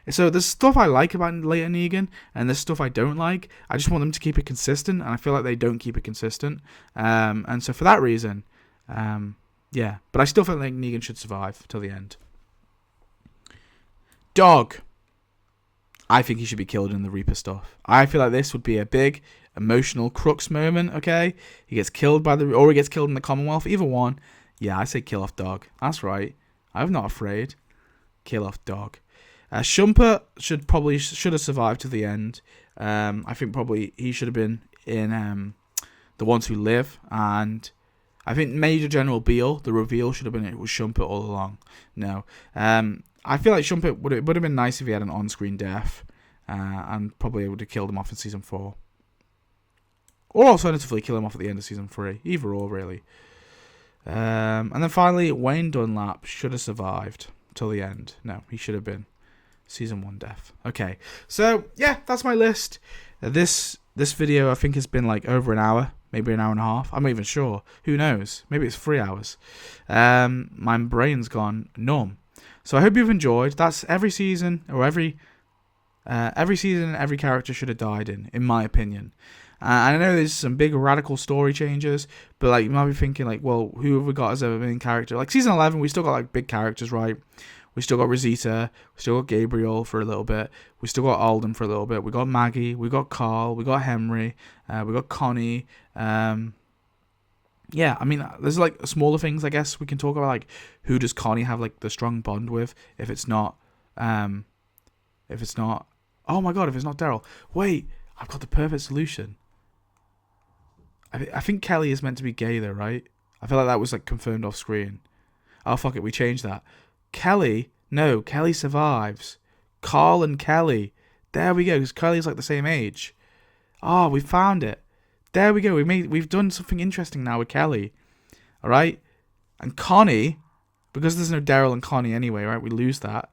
So there's stuff I like about later Negan, and there's stuff I don't like. I just want them to keep it consistent, and I feel like they don't keep it consistent. And so for that reason, yeah. But I still feel like Negan should survive till the end. Dog. I think he should be killed in the Reaper stuff. I feel like this would be a big emotional crux moment, okay? He gets killed or he gets killed in the Commonwealth. Either one. Yeah, I say kill off Dog. That's right. I'm not afraid. Kill off Dog. Shumpert should have survived to the end. I think probably he should have been in The Ones Who Live, and I think Major General Beale, the reveal should have been it was Shumpert all along. No, I feel like Shumpert would have been nice if he had an on-screen death, and probably would have killed him off in season 4, or alternatively kill him off at the end of season 3. Either or, really. And then finally, Wayne Dunlap should have survived till the end. No, he should have been season 1 death. Okay, so yeah, that's my list. This video I think has been like over an hour, maybe an hour and a half. I'm not even sure. Who knows? Maybe it's 3 hours. My brain's gone numb. So I hope you've enjoyed. That's every season, or every season every character should have died in my opinion. And I know there's some big radical story changes, but like you might be thinking like, well, who have we got as a main character? Like season 11, we still got like big characters, right? We still got Rosita, we still got Gabriel for a little bit, we still got Alden for a little bit, we got Maggie, we got Carl, we got Henry, we got Connie. Yeah, I mean, there's like smaller things I guess we can talk about, like who does Connie have like the strong bond with? If it's not, oh my god, if it's not Daryl. Wait, I've got the perfect solution. I think Kelly is meant to be gay though, right? I feel like that was like confirmed off screen. Oh fuck it, we changed that. Kelly survives. Carl and Kelly. There we go, because Kelly's like the same age. Oh, we found it. There we go. We've done something interesting now with Kelly. Alright? And Connie, because there's no Daryl and Connie anyway, right? We lose that.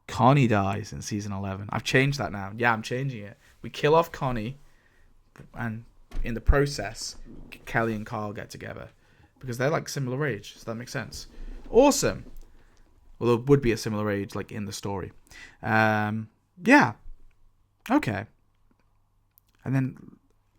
Connie dies in season 11. I've changed that now. Yeah, I'm changing it. We kill off Connie, and in the process, Kelly and Carl get together. Because they're like similar age, so that makes sense. Awesome. Well, it would be a similar age, like in the story. Yeah. Okay. And then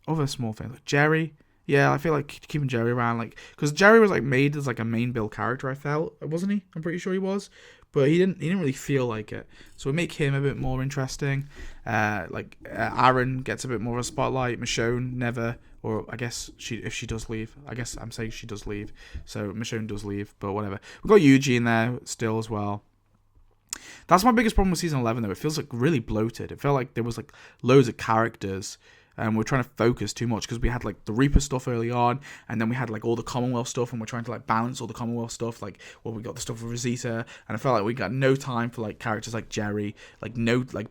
other small things, like Jerry. Yeah, I feel like keeping Jerry around, like, because Jerry was like made as like a main build character. I felt, wasn't he? I'm pretty sure he was, but he didn't really feel like it. So we make him a bit more interesting. Aaron gets a bit more of a spotlight. Michonne never, or I guess if she does leave. I guess I'm saying she does leave. So Michonne does leave, but whatever. We've got Eugene there still as well. That's my biggest problem with season 11 though. It feels like really bloated. It felt like there was like loads of characters. And we're trying to focus too much because we had like the Reaper stuff early on, and then we had like all the Commonwealth stuff, and we're trying to like balance all the Commonwealth stuff. Like, well, we got the stuff with Rosita, and I felt like we got no time for like characters like Jerry, like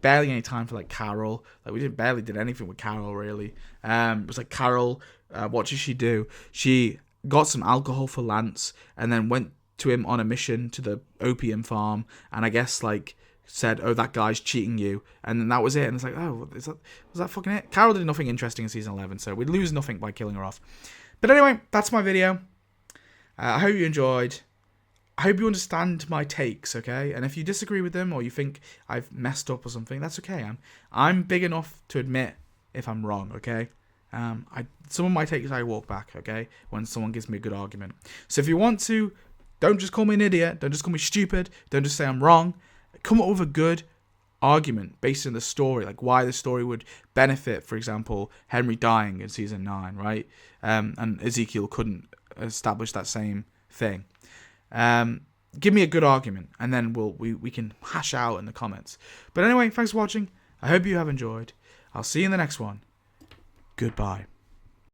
barely any time for like Carol. Like we barely did anything with Carol really. It was like Carol, what did she do? She got some alcohol for Lance, and then went to him on a mission to the opium farm, and I guess like said, oh, that guy's cheating you, and then that was it. And it's like, oh, was that fucking it? Carol did nothing interesting in season 11, so we lose nothing by killing her off. But anyway, that's my video. I hope you enjoyed. I hope you understand my takes, okay? And if you disagree with them, or you think I've messed up or something, that's okay. I'm big enough to admit if I'm wrong, okay? Some of my takes I walk back, okay, when someone gives me a good argument. So if you want to, don't just call me an idiot, don't just call me stupid, don't just say I'm wrong. Come up with a good argument based on the story, like why the story would benefit, for example, Henry dying in season 9, right? And Ezekiel couldn't establish that same thing. Give me a good argument, and then we can hash out in the comments. But anyway, thanks for watching. I hope you have enjoyed. I'll see you in the next one. Goodbye.